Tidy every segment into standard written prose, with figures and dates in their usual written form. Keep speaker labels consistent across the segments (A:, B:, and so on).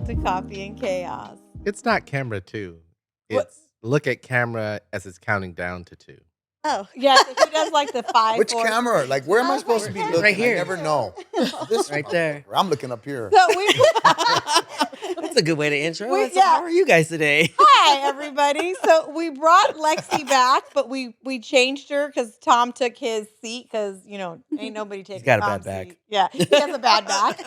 A: back to Coffee and Chaos.
B: It's not camera 2.
A: What?
B: It's look at camera as it's counting down to 2.
A: Oh, yeah. So who does like the 5,
C: Which
A: 4?
C: camera? Like, where am I supposed to be looking?
D: Right here.
C: I never know. This
D: Right there.
C: I'm looking up here.
A: So we.
D: That's a good way to intro.
A: Yeah.
D: How are you guys today?
A: Hi, everybody. So we brought Lexi back, but we changed her because Tom took his seat because, ain't nobody taking
D: got a
A: Tom's
D: bad back.
A: seat. Yeah, he has a bad back.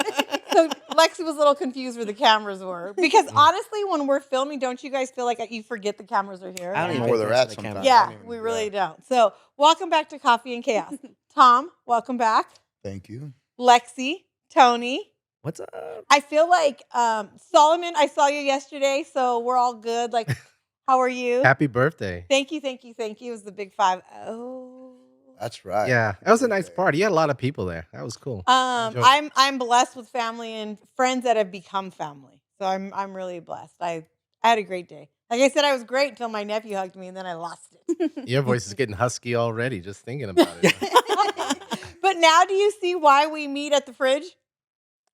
A: So Lexi was a little confused where the cameras were. Because honestly, when we're filming, don't you guys feel like you forget the cameras are here?
D: I don't
C: I
D: even
C: know
D: pay
C: where they're at
D: attention to the
C: sometimes.
D: camera.
A: Yeah,
C: I don't even-
A: we really don't. So welcome back to Coffee and Chaos. Tom, welcome back.
C: Thank you.
A: Lexi, Tony.
D: What's up?
A: I feel like Solomon, I saw you yesterday, so we're all good. Like, how are you?
B: Happy birthday.
A: Thank you. It was the big 5. Oh.
C: That's right.
B: Yeah, that was a nice party. You had a lot of people there. That was cool. Enjoyed it.
A: I'm blessed with family and friends that have become family. So I'm really blessed. I had a great day. Like I said, I was great until my nephew hugged me and then I lost it.
B: Your voice is getting husky already just thinking about it.
A: But now do you see why we meet at the fridge?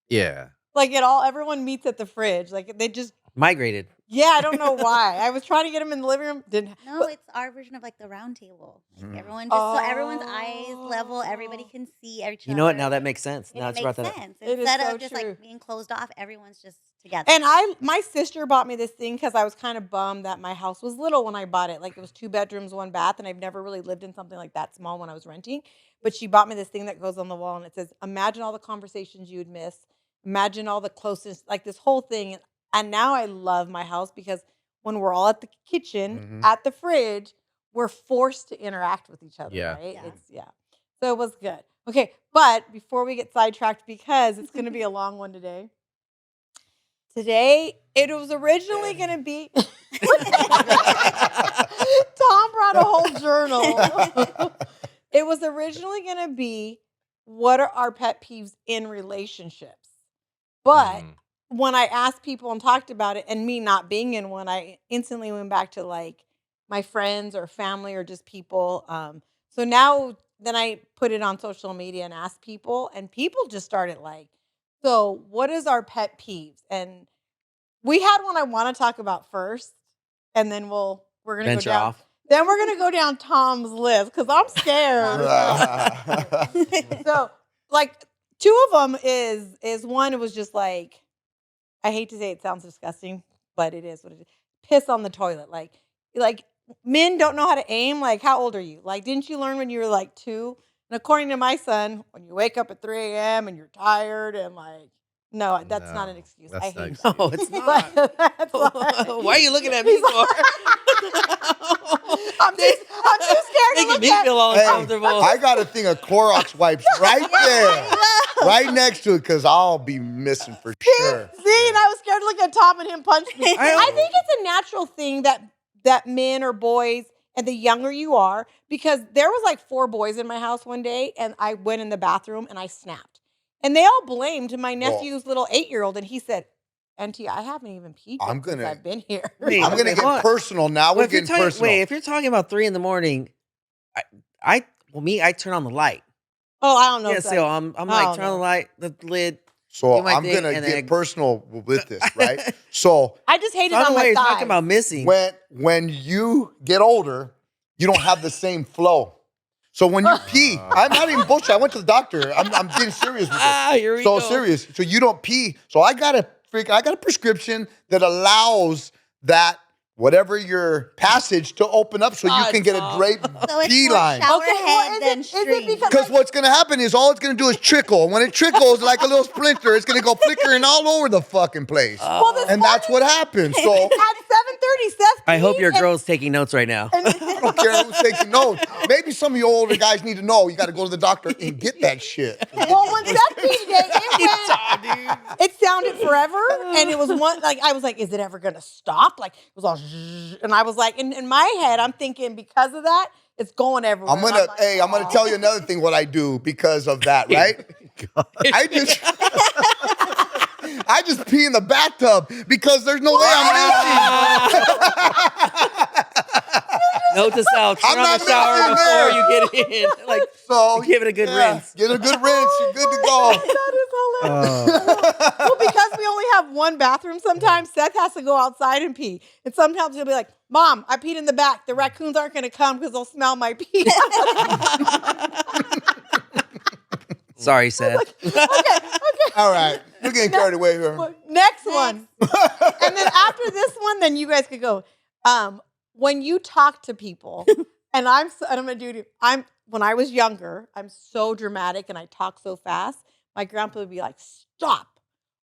B: Yeah.
A: Like everyone meets at the fridge. Like they just,
D: Migrated.
A: yeah, I don't know why. I was trying to get them in the living room. Didn't.
E: No,
A: but-
E: it's our version of like the round table. Like
C: Mm.
E: everyone just so everyone's eyes level, everybody
A: Oh.
E: can see each other.
D: You know what? Now that makes sense.
E: It
D: Now it's
E: makes
D: brought that up.
E: sense.
A: It is
E: Instead
A: so
E: of just
A: true.
E: like being closed off, everyone's just together.
A: And my sister bought me this thing because I was kind of bummed that my house was little when I bought it. Like it was 2 bedrooms, 1 bath, and I've never really lived in something like that small when I was renting. But she bought me this thing that goes on the wall and it says, "Imagine all the conversations you would miss. Imagine all the closest, like this whole thing." And now I love my house because when we're all at the kitchen,
C: Mhm.
A: at the fridge, we're forced to interact with each other,
B: Yeah.
A: right?
E: Yeah.
A: So it was good. Okay, but before we get sidetracked, because it's going to be a long one today. Today, it was originally going to be. Tom brought a whole journal. It was originally going to be, what are our pet peeves in relationships? But when I asked people and talked about it, and me not being in one, I instantly went back to like my friends or family or just people. So now then I put it on social media and asked people, and people just started like, so what is our pet peeves? And we had one I want to talk about first, and then we're gonna
D: Venture
A: go down.
D: off.
A: Then we're gonna go down Tom's list because I'm scared. So like 2 of them is one. It was just like, I hate to say it sounds disgusting, but it is what it is. Piss on the toilet. Like men don't know how to aim. Like, how old are you? Like, didn't you learn when you were like 2? And according to my son, when you wake up at 3 a.m. and you're tired and like, no, that's not an excuse.
B: That's
A: I
B: not
A: hate
B: excuse.
A: that.
D: No, it's not.
A: That's why.
D: Why are you looking at me
A: He's
D: for?
A: I'm too scared to
D: Making
A: look
D: me
A: at.
D: feel
C: Hey,
D: uncomfortable.
C: I got a thing of Clorox wipes right there, right next to it, because I'll be missing for sure.
A: See, and I was scared to look at Tom and him punch me. I think it's a natural thing that men or boys, and the younger you are, because there was like 4 boys in my house one day, and I went in the bathroom and I snapped. And they all blamed my nephew's little 8-year-old, and he said, "Auntie, I haven't even peed yet since I've been here."
D: Wait,
C: I'm gonna
D: okay,
C: get
D: hold on.
C: personal now. We're
D: If you're
C: getting
D: talking,
C: personal.
D: wait, if you're talking about 3 a.m, I turn on the light.
A: Oh, I don't know.
D: Yeah,
A: if
D: so
A: that-
D: I'm
A: I
D: like
A: don't
D: turn on
A: know.
D: the light, the lid.
C: So
D: do my
C: I'm
D: thing,
C: gonna
D: and then
C: get personal with this, right? So
A: I just hate it
D: I don't
A: on
D: know why
A: my
D: you're
A: thighs.
D: talking about missing.
C: when you get older, you don't have the same flow. So when you pee, I'm not even bullshit. I went to the doctor. I'm getting serious with this.
D: Here we
C: So
D: go.
C: serious. So you don't pee. So I got a prescription that allows that whatever your passage to open up so you can get a draped
E: So it's
C: pee
E: more
C: line.
E: shower
A: Okay, well,
E: head
A: is
E: than
A: it
E: stream.
A: because-
C: Because what's going to happen is all it's going to do is trickle. When it trickles like a little splinter, it's going to go flickering all over the fucking place.
A: Well, this
C: And that's what happens. So
A: at 7:30, Seth.
D: I hope your
A: peed, and-
D: girl's taking notes right now.
C: I don't care who's taking notes. Maybe some of you older guys need to know you got to go to the doctor and get that shit.
A: Well, when Seth peed today, it sounded forever, and it was one like I was like, "Is it ever gonna stop?" Like it was all, zzzz, and I was like, in my head, I'm thinking because of that, it's going everywhere.
C: I'm gonna,
A: like,
C: I'm gonna tell you another thing. What I do because of that, right? I just pee in the bathtub because there's no way I'm
D: Note to self: turn
C: I'm
D: on
C: not
D: the shower
C: missing
D: before
C: there.
D: you get in. Like
C: So
D: give it a good rinse.
C: Get a good rinse. You're good to go.
A: That is Well, because we only have one bathroom sometimes, Seth has to go outside and pee. And sometimes he'll be like, Mom, I peed in the back. The raccoons aren't going to come because they'll smell my pee.
D: Sorry, Seth.
A: Okay.
C: All right. We're getting carried away here.
A: Next one. And then after this one, then you guys could go. When you talk to people, and I'm going to do, when I was younger, I'm so dramatic and I talk so fast. My grandpa would be like, stop,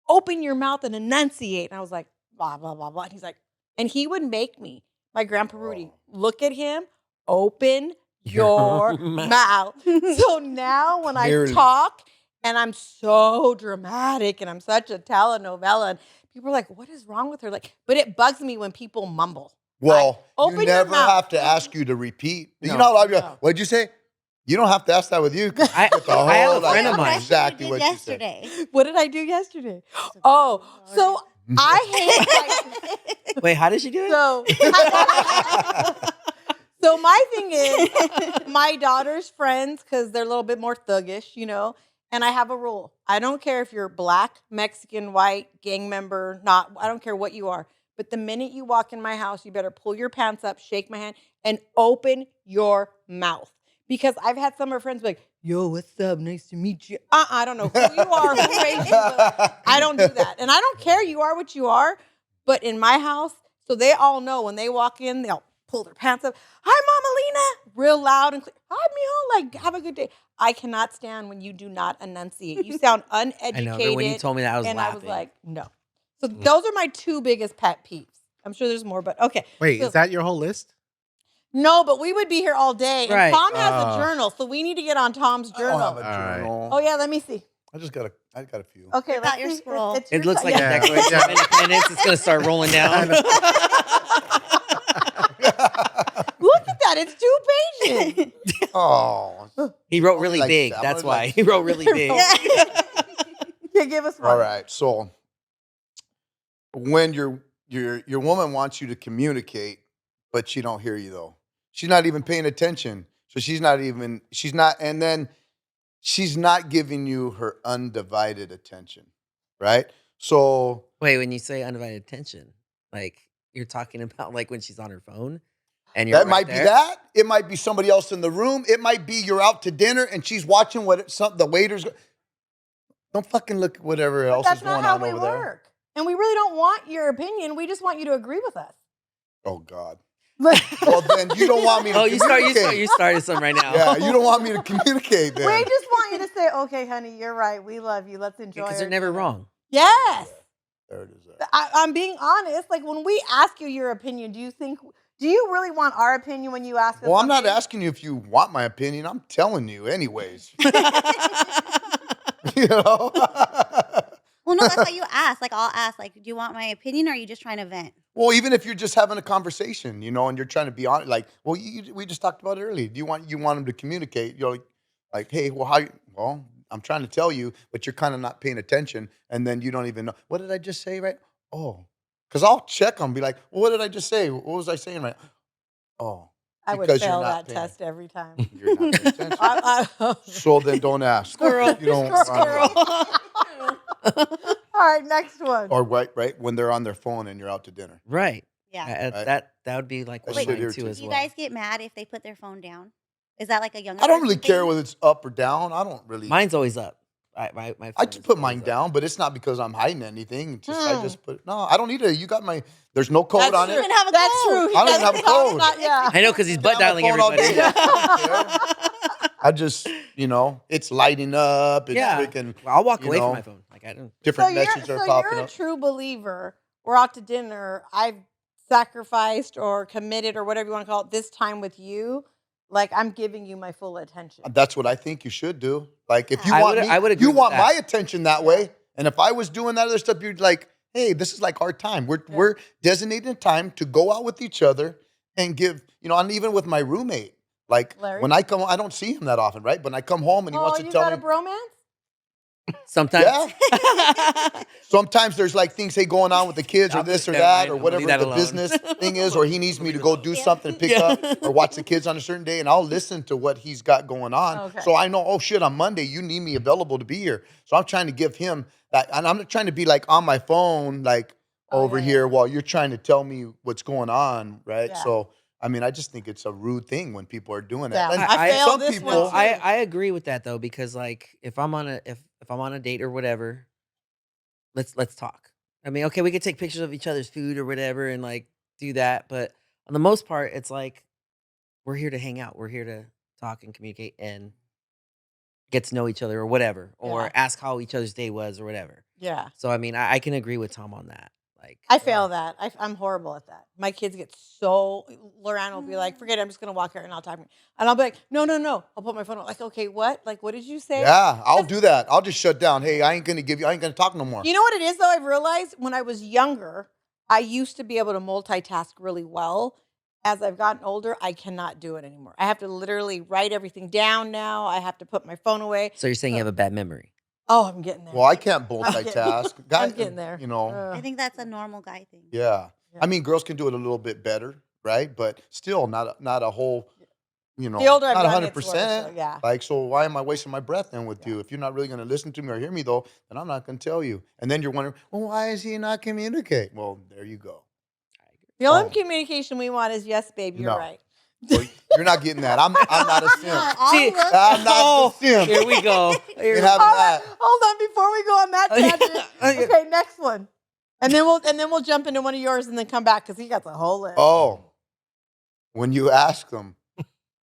A: open your mouth and enunciate. And I was like, blah, blah, blah, blah. And he's like, and he would make me, my grandpa Rudy, look at him, open your mouth. So now when I talk and I'm so dramatic and I'm such a telenovela and people are like, what is wrong with her? Like, but it bugs me when people mumble.
C: Well,
A: like,
C: you never have to ask you to repeat. No, you know what'd you say? You don't have to ask that with you.
D: I have a friend of mine.
C: Exactly what
E: yesterday.
C: you said.
A: What did I do yesterday? Oh, so I hate.
D: Wait, how did she do it?
A: So my thing is, my daughter's friends, because they're a little bit more thuggish, you know, and I have a rule. I don't care if you're black, Mexican, white, gang member, not, I don't care what you are. But the minute you walk in my house, you better pull your pants up, shake my hand, and open your mouth. Because I've had some of our friends be like, yo, what's up? Nice to meet you. I don't know who you are, who raised you. I don't do that. And I don't care. You are what you are. But in my house, so they all know when they walk in, they'll pull their pants up. Hi, Mama Lena. Real loud and clear. Hi, Mijo. Like, have a good day. I cannot stand when you do not enunciate. You sound uneducated.
D: I know. When you told me that, I was laughing.
A: I was like, no. So those are my two biggest pet peeves. I'm sure there's more, but okay.
B: Wait, is that your whole list?
A: No, but we would be here all day. And
D: right.
A: Tom has a journal, so we need to get on Tom's journal.
C: I don't have a journal.
A: Oh yeah, let me see.
C: I got a few.
A: Okay,
E: Without your scroll.
D: It looks like a Declaration of Independence. It's gonna start rolling down.
A: Look at that, it's 2 pages.
C: Oh,
D: he wrote really
C: like
D: big.
C: that.
D: That's why he wrote really big.
A: Yeah, give us one.
C: All right. So when your woman wants you to communicate, but she don't hear you though. She's not even paying attention. So she's not, and then she's not giving you her undivided attention, right? So
D: wait, when you say undivided attention, like you're talking about like when she's on her phone, and you're
C: that might be that. It might be somebody else in the room. It might be you're out to dinner and she's watching the waiters. Don't fucking look at whatever else is going on over there. That's not how we work.
A: And we really don't want your opinion. We just want you to agree with us.
C: Oh God. Well, then you don't want me to communicate.
D: You started some right now.
C: Yeah, you don't want me to communicate then.
A: We just want you to say, okay, honey, you're right. We love you. Let's enjoy it.
D: Because they're never wrong.
A: Yes.
C: There it is.
A: I'm being honest. Like when we ask you your opinion, do you really want our opinion when you ask us?
C: Well, I'm not asking you if you want my opinion. I'm telling you anyways. You know?
E: Well, no, that's why you ask. Like, I'll ask, like, do you want my opinion or are you just trying to vent?
C: Well, even if you're just having a conversation, you know, and you're trying to be honest, like, well, we just talked about it earlier. Do you want them to communicate? You're like, hey, well, I'm trying to tell you, but you're kind of not paying attention, and then you don't even know. What did I just say, right? Oh, because I'll check them, be like, well, what did I just say? What was I saying, right? Oh.
A: I would fail that test every time.
C: You're not paying attention. So then don't ask.
A: Squirrel.
C: You don't
A: Squirrel. All right, next one.
C: Or right when they're on their phone and you're out to dinner.
D: Right.
E: Yeah.
D: That would be like one of mine too as
E: Do you
D: well.
E: guys get mad if they put their phone down? Is that like a younger?
C: I don't really
E: person
C: care
E: thing?
C: whether it's up or down. I don't really.
D: Mine's always up. My
C: I just put mine down, but it's not because I'm hiding anything. It's just I just put no. I don't need it. You got my. There's no code on it.
E: Even have a
A: That's
E: code.
A: true.
C: I don't even have a code.
A: Yeah.
D: I know because he's butt
C: I'm on
D: dialing
C: my phone all
D: everybody.
C: day. I just, it's lighting up. It's freaking.
D: Well, I'll walk away from my phone. Like I don't.
C: Different messages are popping
A: you're a
C: up.
A: true believer. We're out to dinner. I've sacrificed or committed or whatever you want to call it this time with you. Like I'm giving you my full attention.
C: That's what I think you should do. Like if you
D: I
C: want
D: would agree
C: you
D: with
C: want
D: that.
C: my attention that way. And if I was doing that other stuff, you'd like, hey, this is like our time. We're designating time to go out with each other and give, and even with my roommate. Like
A: Larry?
C: when I come, I don't see him that often, right? But when I come home and he wants to
A: you
C: tell
A: got
C: me,
A: a bromance?
D: Sometimes.
C: Yeah. Sometimes there's like things going on with the kids or this or
D: Never
C: that
D: mind,
C: or
D: I'm gonna
C: whatever
D: leave that
C: the
D: alone.
C: business thing is, or he needs me to go do
E: Yeah.
C: something, pick
D: Yeah.
C: up or watch the kids on a certain day, and I'll listen to what he's got going on.
A: Okay.
C: So I know, oh shit, on Monday you need me available to be here. So I'm trying to give him that, and I'm not trying to be like on my phone, like
A: Oh,
C: over
A: yeah,
C: here
A: yeah.
C: while you're trying to tell me what's going on, right?
A: Yeah.
C: So I mean, I just think it's a rude thing when people are doing
A: Yeah.
C: that. And
A: I failed
C: some
A: this
C: people,
A: one, too.
D: I agree with that though, because like if I'm on a date or whatever, let's talk. I mean, okay, we could take pictures of each other's food or whatever and like do that, but on the most part, it's like we're here to hang out. We're here to talk and communicate and get to know each other or whatever, or
A: Yeah.
D: ask how each other's day was or whatever.
A: Yeah.
D: So I mean, I can agree with Tom on that. Like
A: I fail that. I'm horrible at that. My kids get so. Lorraine will be like, "Forget it. I'm just gonna walk here and I'll talk." And I'll be like, "No, no, no." I'll put my phone on. Like, okay, what? Like, what did you say?
C: yeah, I'll do that. I'll just shut down. Hey, I ain't gonna talk no more.
A: You know what it is though? I've realized when I was younger, I used to be able to multitask really well. As I've gotten older, I cannot do it anymore. I have to literally write everything down now. I have to put my phone away.
D: so you're saying you have a bad memory.
A: Oh, I'm getting there.
C: Well, I can't
A: I'm getting-
C: multitask.
A: I'm getting there.
C: You know,
E: I think that's a normal guy thing.
C: yeah.
A: Yeah.
C: I mean, girls can do it a little bit better, right? But still, not a whole, you know,
A: The older I've
C: not
A: gotten, it's worse,
C: 100%.
A: so yeah.
C: Like, so why am I wasting my breath then with you? If you're not really going to listen to me or hear me, though, then I'm not going to tell you. And then you're wondering, well, why is he not communicate? Well, there you go.
A: The only
C: Oh.
A: communication we want is yes, babe. You're
C: No.
A: right.
C: Well, you're not getting that. I'm not a simp.
E: All
D: See,
E: of us-
C: I'm not
D: Oh,
C: the simp.
D: here we go. Here
C: You're
D: we
C: having
A: Hold on,
C: that.
A: hold on, before we go on that tangent.
D: Okay.
A: Okay, next one, and then we'll jump into one of yours and then come back because he got the whole list.
C: Oh, when you ask them,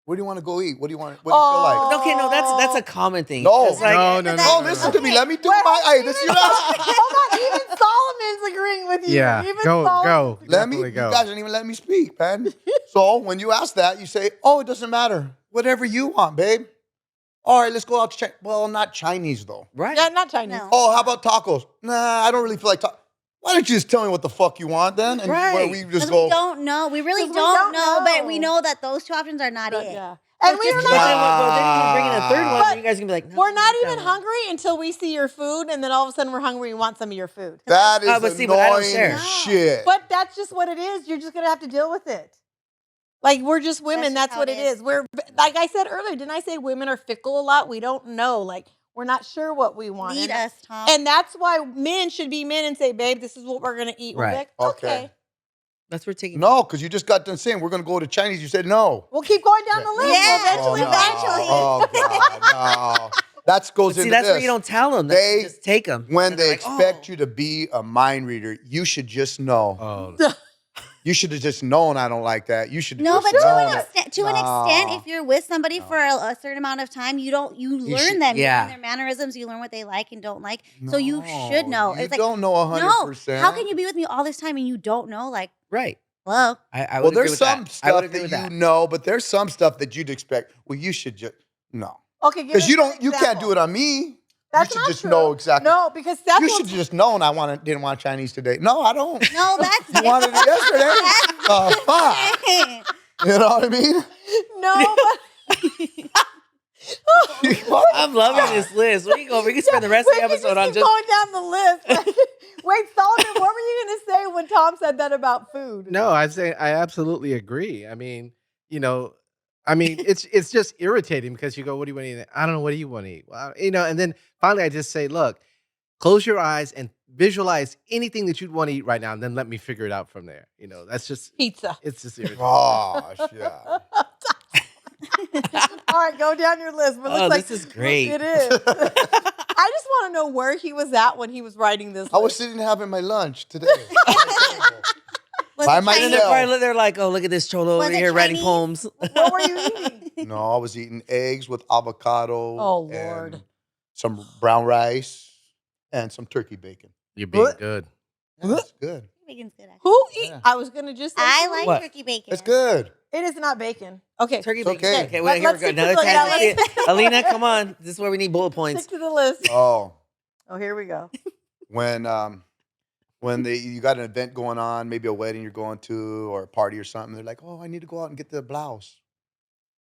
C: where do you want to go eat? What do you want? What do you feel like?
D: Okay, no, that's a common thing.
C: No.
D: 'Cause, like,
B: No, no,
C: Oh,
B: no,
C: listen
B: no.
C: to me. Let me do
A: Wait,
C: my. Hey, this is your ask.
A: Hold on, even Solomon's agreeing with you.
B: Yeah,
A: Even
B: go.
A: Solomon's agreeing.
C: Let me.
B: Definitely
C: You
B: go.
C: guys didn't even let me speak, man. So when you ask that, you say, "Oh, it doesn't matter. Whatever you want, babe." All right, let's go out to China. Well, not Chinese though.
D: right.
A: Yeah, not Chinese.
E: No.
C: Oh, how about tacos? Nah, I don't really feel like tacos. Why don't you just tell me what the fuck you want then? And where
D: Right.
C: we just
E: Because
C: go.
E: we don't know. We really
A: 'Cause we
E: don't
A: don't
E: know, but
A: know.
E: we know that those two options are not it.
A: Yeah.
E: So
A: And we
E: just
A: are
D: But
A: not.
D: then, well, then you bring in a third one,
A: But
D: and you guys can be like, no,
A: We're
D: I
A: not
D: don't
A: even
D: want that one.
A: hungry until we see your food, and then all of a sudden we're hungry and want some of your food.
C: That is
D: but see, but I don't
C: annoying
D: share.
C: as shit.
A: But that's just what it is. You're just gonna have to deal with it. Like we're just women.
E: That's just
A: That's
E: how
A: what
E: it
A: it is. We're like I said earlier. Didn't I say women are fickle a lot? We don't know. Like we're not sure what we want.
E: Lead
A: and,
E: us, Tom.
A: and that's why men should be men and say, "Babe, this is what we're gonna eat." We'll be
D: Right.
A: like,
C: Okay.
A: okay.
D: That's where taking.
C: No, because you just got done saying we're gonna go to Chinese. You said no.
A: We'll keep going down the list.
E: Yeah.
A: Eventually,
C: no.
A: eventually.
C: Oh God, no. That goes
D: But see,
C: into
D: that's
C: this.
D: where you don't tell them.
C: They-
D: You just take them.
C: When they expect you to be a mind reader, you should just know.
B: Oh,
C: You should have just known I don't like that. You should have
E: No,
C: just
E: but
C: known
E: to an extent, if you're with somebody for a certain amount of time, you learn
C: should-
E: them.
D: yeah.
E: You learn their mannerisms. You learn what they like and don't like. So you should know.
C: You
E: It's like,
C: don't know 100%.
E: no, how can you be with me all this time and you don't know? Like,
D: Right.
E: hello?
D: I would
C: Well,
D: agree
C: there's
D: with
C: some
D: that. I would
C: stuff
D: agree
C: that
D: with
C: you
D: that.
C: know, but there's some stuff that you'd expect. Well, you should just no,
A: Okay, give
C: because
A: us
C: you
A: an
C: don't. You can't
A: example.
C: do it on me.
A: That's
C: you should
A: not
C: just
A: true.
C: know exactly.
A: No, because that's
C: You
A: what-
C: should just known didn't want Chinese today. No, I don't.
E: No, that's
C: You wanted it yesterday. Fuck.
E: different.
C: You know what I mean?
A: No, but
D: I'm loving this list. We can spend the rest of the
A: we can
D: episode on
A: keep
D: just.
A: going down the list. Wait, Solomon, what were you going to say when Tom said that about food?
B: no, I say I absolutely agree. I mean, it's just irritating because you go, "What do you want to eat?" I don't know. What do you want to eat? Well, and then finally I just say, "Look, close your eyes and visualize anything that you'd want to eat right now, and then let me figure it out from there." That's just
A: Pizza.
B: it's just irritating.
C: Gosh, yeah.
A: All right, go down your list. But it
D: Oh,
A: looks like
D: this is great.
A: It is. I just want to know where he was at when he was writing this.
C: I was
A: list.
C: sitting having my lunch today.
E: Was
C: By
E: it
C: myself.
D: And
E: Chinese?
D: they're like, oh, look at this cholo
E: Was
D: over
E: it
D: here writing
E: Chinese?
D: poems.
A: What were you eating?
C: No, I was eating eggs with avocado.
A: Oh, Lord.
C: and some brown rice and some turkey bacon.
B: You're being
A: What?
B: good.
C: Yeah, it's good.
E: Bacon's good. Actually.
A: Who eat?
C: Yeah.
A: I was gonna just say
E: I
A: food.
E: like
D: What?
E: turkey bacon.
C: It's good.
A: It is not bacon. Okay,
D: Turkey
C: It's
D: bacon.
C: okay.
D: Okay, wait, here we
A: Let's
D: go.
A: stick to
D: Another
A: the- yeah,
D: tangent.
A: let's-
D: Alina, come on. This is where we need bullet points.
A: stick to the list.
C: Oh,
A: Oh, here we go.
C: when you got an event going on, maybe a wedding you're going to or a party or something, they're like, "Oh, I need to go out and get the blouse,"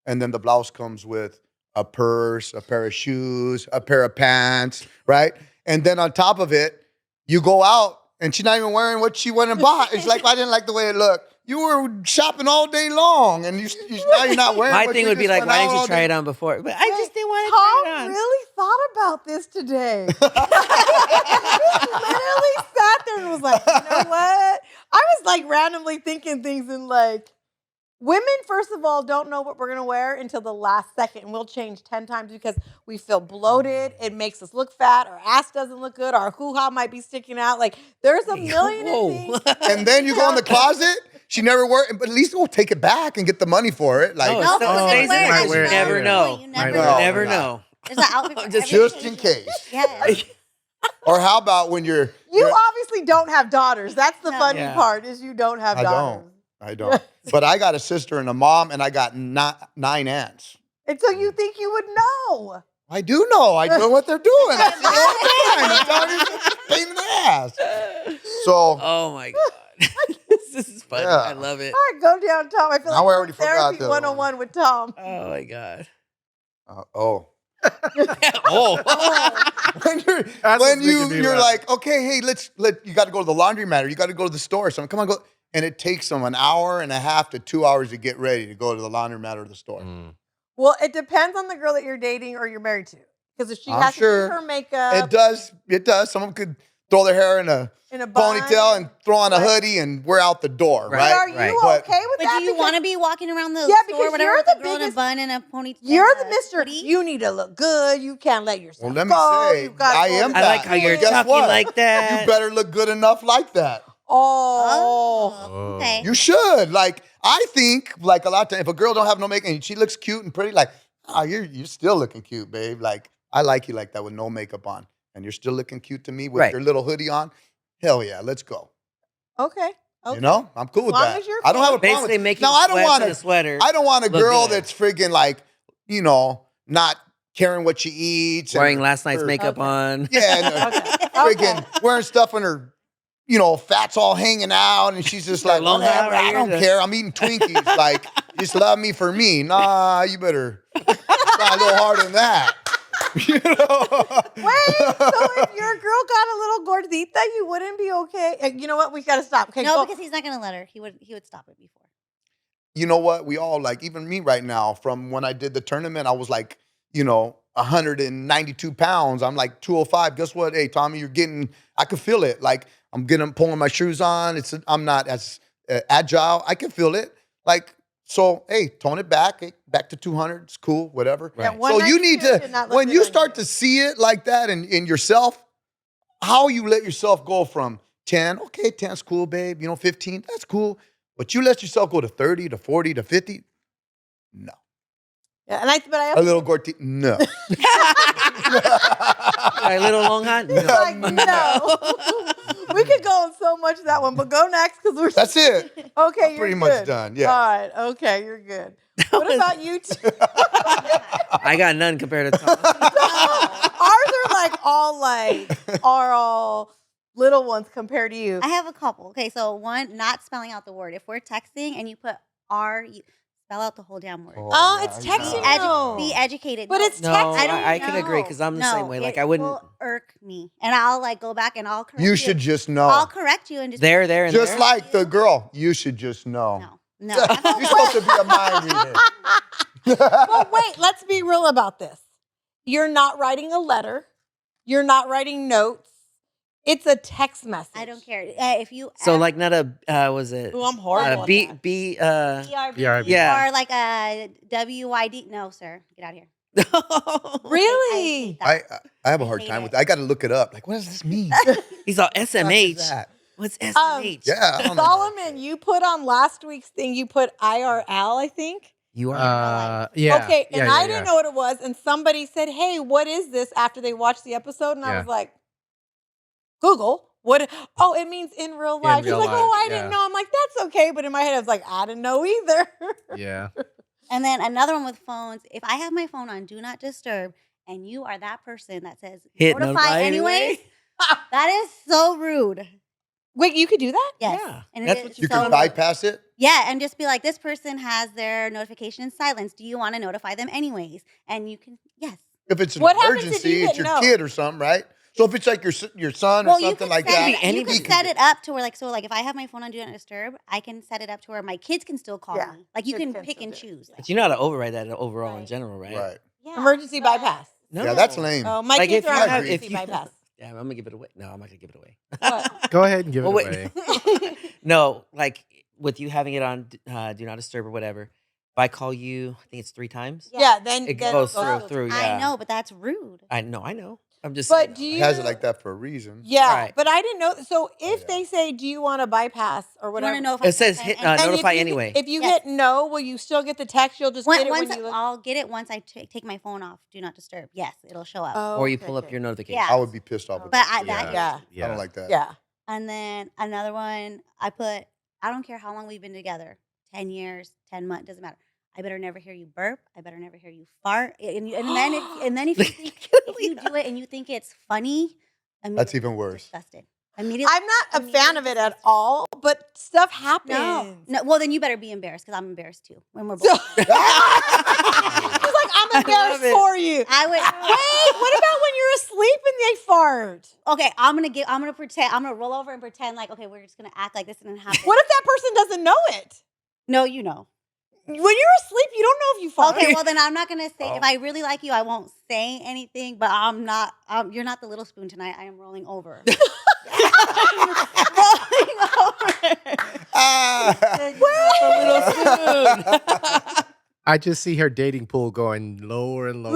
C: and then the blouse comes with a purse, a pair of shoes, a pair of pants, right? And then on top of it, you go out and she's not even wearing what she went and bought. It's like, I didn't like the way it looked. You were shopping all day long, and now you're not wearing.
D: My
C: what
D: thing
C: you
D: would be
C: just
D: like,
C: went
D: why
C: out
D: didn't you
C: all
D: try
C: day.
D: it on before? But I just didn't want to
A: Tom
D: try it on.
A: really thought about this today. He literally sat there and was like, you know what? I was like randomly thinking things and like, women, first of all, don't know what we're going to wear until the last second. And we'll change 10 times because we feel bloated. It makes us look fat. Our ass doesn't look good. Our hoo-ha might be sticking out. Like, there's a million
D: Whoa.
A: things.
C: And then you go in the closet. She never wore it, but at least we'll take it back and get the money for it. Like,
D: No,
E: No,
D: it
E: because
B: Oh,
E: they
D: stays in
E: wear
D: there
E: it.
B: might
D: because
B: wear
D: you
B: it
D: never
B: later.
D: know.
E: You
B: Might
E: never
B: wear
E: know.
B: it
D: Never
B: later.
D: know.
E: There's an outfit for
D: Just-
E: every
C: just in
E: occasion.
C: case.
E: Yes.
C: Or how about when you're
A: You obviously don't have daughters. That's the
E: No.
A: funny
D: Yeah.
A: part is you don't have
C: I
A: daughters.
C: don't. But I got a sister and a mom, and I got 9 aunts.
A: And so you think you would know.
C: I do know. I know what they're doing. I see it all the time. I'm telling you, it's a pain in the ass. So
D: Oh my God. This is funny.
C: Yeah.
D: I love it.
A: All right, go down, Tom. I feel
C: Now I
A: like
C: already
A: we're therapy
C: forgot that
A: 101 with Tom.
D: Oh my God.
C: oh.
D: Oh.
C: when you're
B: That's
C: when
B: what's making me
C: you're
B: laugh.
C: like, okay, hey, you got to go to the laundromat or you got to go to the store. So come on, go. And it takes them an hour and a half to 2 hours to get ready to go to the laundromat or the store.
A: Well, it depends on the girl that you're dating or you're married to. Because if she
C: I'm
A: has
C: sure
A: to do her makeup
C: It does. Some of them could throw their hair in a
A: in a bun,
C: ponytail and throw on a
A: Right.
C: hoodie and we're out the door,
D: Right.
A: But are
C: right?
A: you
C: But-
A: okay with
E: But
A: that?
E: do you
A: Because
E: want to be walking around the
A: Yeah, because
E: store, whatever,
A: you're
E: with
A: the
E: a girl in a
A: biggest-
E: bun and a ponytail?
A: You're
E: and
A: the
E: a
A: mister.
E: hoodie?
A: You need to look good. You can't let yourself
C: Well, let me
A: go.
C: say,
A: You gotta
C: I
A: go
C: am
A: to
D: I
C: that.
D: like how you're
C: Guess
D: talking
C: what?
D: like that.
C: You better look good enough like that.
A: Oh.
E: Oh, okay.
C: You should. Like, I think, like, a lot of times, if a girl don't have no makeup and she looks cute and pretty, like, you're still looking cute, babe. Like, I like you like that with no makeup on. And you're still looking cute to me with
D: Right.
C: your little hoodie on. Hell yeah, let's go.
A: Okay. Okay.
C: You know? I'm cool
A: As
C: with
A: long
C: that.
A: as you're
C: I don't have a
A: cool.
C: problem
D: Basically
C: with
D: making
C: Now, I don't
D: sweats
C: want
D: and a sweater.
C: I don't want a
D: look
C: girl
D: good.
C: that's friggin' like, you know, not caring what she eats. and
D: Wearing
C: her-
D: last night's
C: her-
D: makeup
A: Okay.
D: on.
C: Yeah, and
A: Okay.
C: friggin' wearing stuff in her, fat's all hanging out, and she's just
D: got
C: like,
D: long hair
C: whatever,
D: right
C: I
D: here
C: don't
D: to-
C: care. I'm eating Twinkies. Like, just love me for me. Nah, you better try a little harder than that. You know?
A: Wait, so if your girl got a little gordita, you wouldn't be okay? You know what? We got to stop. Okay,
E: No,
A: go.
E: because he's not going to let her. He would stop it before.
C: You know what? We all like, even me right now, from when I did the tournament, I was like, 192 pounds. I'm like 205. Guess what? Hey, Tommy, I could feel it. Like, pulling my shoes on. I'm not as agile. I can feel it. Like, so, hey, tone it back. Hey, back to 200. It's cool, whatever.
A: Yeah,
D: Right.
C: So you need
A: 192 did not
C: to,
A: look
C: when
A: good
C: you
A: on
C: start
A: you.
C: to see it like that in yourself, how you let yourself go from 10, okay, 10's cool, babe. 15, that's cool. But you let yourself go to 30, to 40, to 50, no.
A: Yeah, but I
C: A little Gorty, no.
D: Right, little long hot? No.
A: like, no. We could go on so much that one, but go next because we're
C: That's it.
A: okay.
C: I'm
A: You're
C: pretty much
A: good.
C: done, yeah.
A: All right. Okay, you're good. What about you two?
D: I got none compared to Tom.
A: Ours are all little ones compared to you.
E: I have a couple. Okay, so one, not spelling out the word. If we're texting and you put R, you spell out the whole damn word.
A: Oh, it's
C: yeah,
A: texting
C: yeah.
A: though.
E: Be educated.
A: But
E: No,
A: it's
D: No,
A: text.
E: I don't
D: I can agree
E: know.
D: because I'm the
E: No,
D: same way. Like,
E: it
D: I wouldn't.
E: will irk me, and I'll like go back and I'll correct
C: You should just know.
E: I'll correct you and just
D: There, and
C: Just
D: there.
C: like the girl, you should just know.
E: no.
C: You're supposed to be a mind reader.
A: But wait, let's be real about this. You're not writing a letter. You're not writing notes. It's a text message.
E: I don't care. If you
D: So,
E: ever-
D: like, not was it?
A: Ooh, I'm horrible.
D: B,
A: at
D: B,
E: BRB,
B: BRB.
D: Yeah.
E: or like a WYD. No, sir, get out of here.
A: that. Really?
E: I hate
C: I have a
E: I
C: hard
E: hate
C: time
E: it.
C: with it. I got to look it up. Like, what does this mean?
D: He's all
C: What is
D: SMH.
C: that?
D: What's SMH?
C: Yeah. I don't know.
A: Solomon, you put on last week's thing, you put IRL, I think.
D: You are.
B: Yeah.
A: Okay, and
B: yeah,
A: I
B: yeah,
A: didn't
B: yeah.
A: know what it was. And somebody said, hey, what is this after they watched the episode? And I
B: Yeah.
A: was like, Google. What? Oh, it means in real life. He's
B: real
A: like, oh,
B: life,
A: I didn't know. I'm like, that's okay. But in my head, I was like, I didn't know either.
B: Yeah.
E: And then another one with phones. If I have my phone on Do Not Disturb, and you are that person that says
D: Hit
E: notify
D: notify
E: anyways,
D: anyway.
E: that is so rude.
A: Wait, you could do that?
E: Yes.
D: Yeah,
E: And
D: that's
E: it
D: what
E: is
C: You
E: so
C: can bypass it.
E: Yeah, and just be like, this person has their notification silenced. Do you want to notify them anyways? And you can, yes.
C: If it's an
A: What happens if
C: emergency,
A: you
C: it's
A: hit
C: your
A: no?
C: kid or something, right? So if it's like your son or
E: Well, you
C: something
E: can
C: like
E: set
C: that,
E: it. You
D: anybody
E: can
D: can
E: set
D: do
E: it up to where like if I have my phone on Do Not Disturb, I can set it up to where my kids can still call
A: Yeah,
E: me. Like you
A: kids
E: can
A: can
E: pick
A: still
E: and
A: do it.
E: choose.
D: But you know how to override that overall in
E: Right.
D: general, right?
C: right?
E: Yeah.
A: Emergency
E: but-
A: bypass.
D: No.
C: Yeah, that's lame.
A: Oh, my
D: Like
A: kids
D: if
A: are
D: you
A: on
C: have-
A: emergency
D: if you-
A: bypass.
D: Yeah, I'm gonna give it away. No, I'm not gonna give it away.
A: What?
B: Go ahead and give
D: Well,
B: it
D: wait.
B: away.
D: No, like with you having it on Do Not Disturb or whatever. If I call you, I think it's 3 times.
A: Yeah, then
D: It
A: then
D: goes
A: it'll
D: through.
E: I
D: Yeah,
E: know, but that's rude.
D: I know. I'm just.
A: But
D: saying,
A: do
C: It
A: you
C: has it like that for a reason.
A: Yeah,
D: Right.
A: but I didn't know. So if
C: yeah.
A: they say, "Do you want to bypass or
E: You
A: whatever?"
E: want to know if
D: It says hit,
A: And if
D: notify
A: you-
D: anyway.
A: If you
E: Yes.
A: hit no, will you still get the text? You'll just get it when you look.
E: I'll get it once I take my phone off. Do Not Disturb. Yes, it'll show up.
A: Oh,
D: Or you
A: okay,
D: pull up
A: okay.
D: your notification.
E: Yeah.
C: I would be pissed off.
A: But
C: With
E: But
C: that.
E: that
A: Yeah.
C: I don't like that.
A: Yeah.
E: And then another one, I put, I don't care how long we've been together, 10 years, 10 months, doesn't matter. I better never hear you burp. I better never hear you fart. And then if you think, if you do it and you think it's funny,
C: That's even worse.
E: Disgusted. Immediately.
A: I'm not a fan of it at all, but stuff happens.
E: No. Well, then you better be embarrassed because I'm embarrassed too when we're
A: So-
E: both.
A: She's like, I'm embarrassed
D: it.
A: for you.
E: I would.
A: Wait, what about when you're asleep and they fart?
E: Okay, I'm gonna pretend. I'm gonna roll over and pretend like, okay, we're just gonna act like this didn't happen.
A: What if that person doesn't know it?
E: No, you know.
A: When you're asleep, you don't know if you fart.
E: Okay, well then I'm not gonna say.
C: Oh.
E: If I really like you, I won't say anything. But I'm not. You're not the little spoon tonight. I am rolling over. rolling over.
B: I just see her dating pool going lower and lower.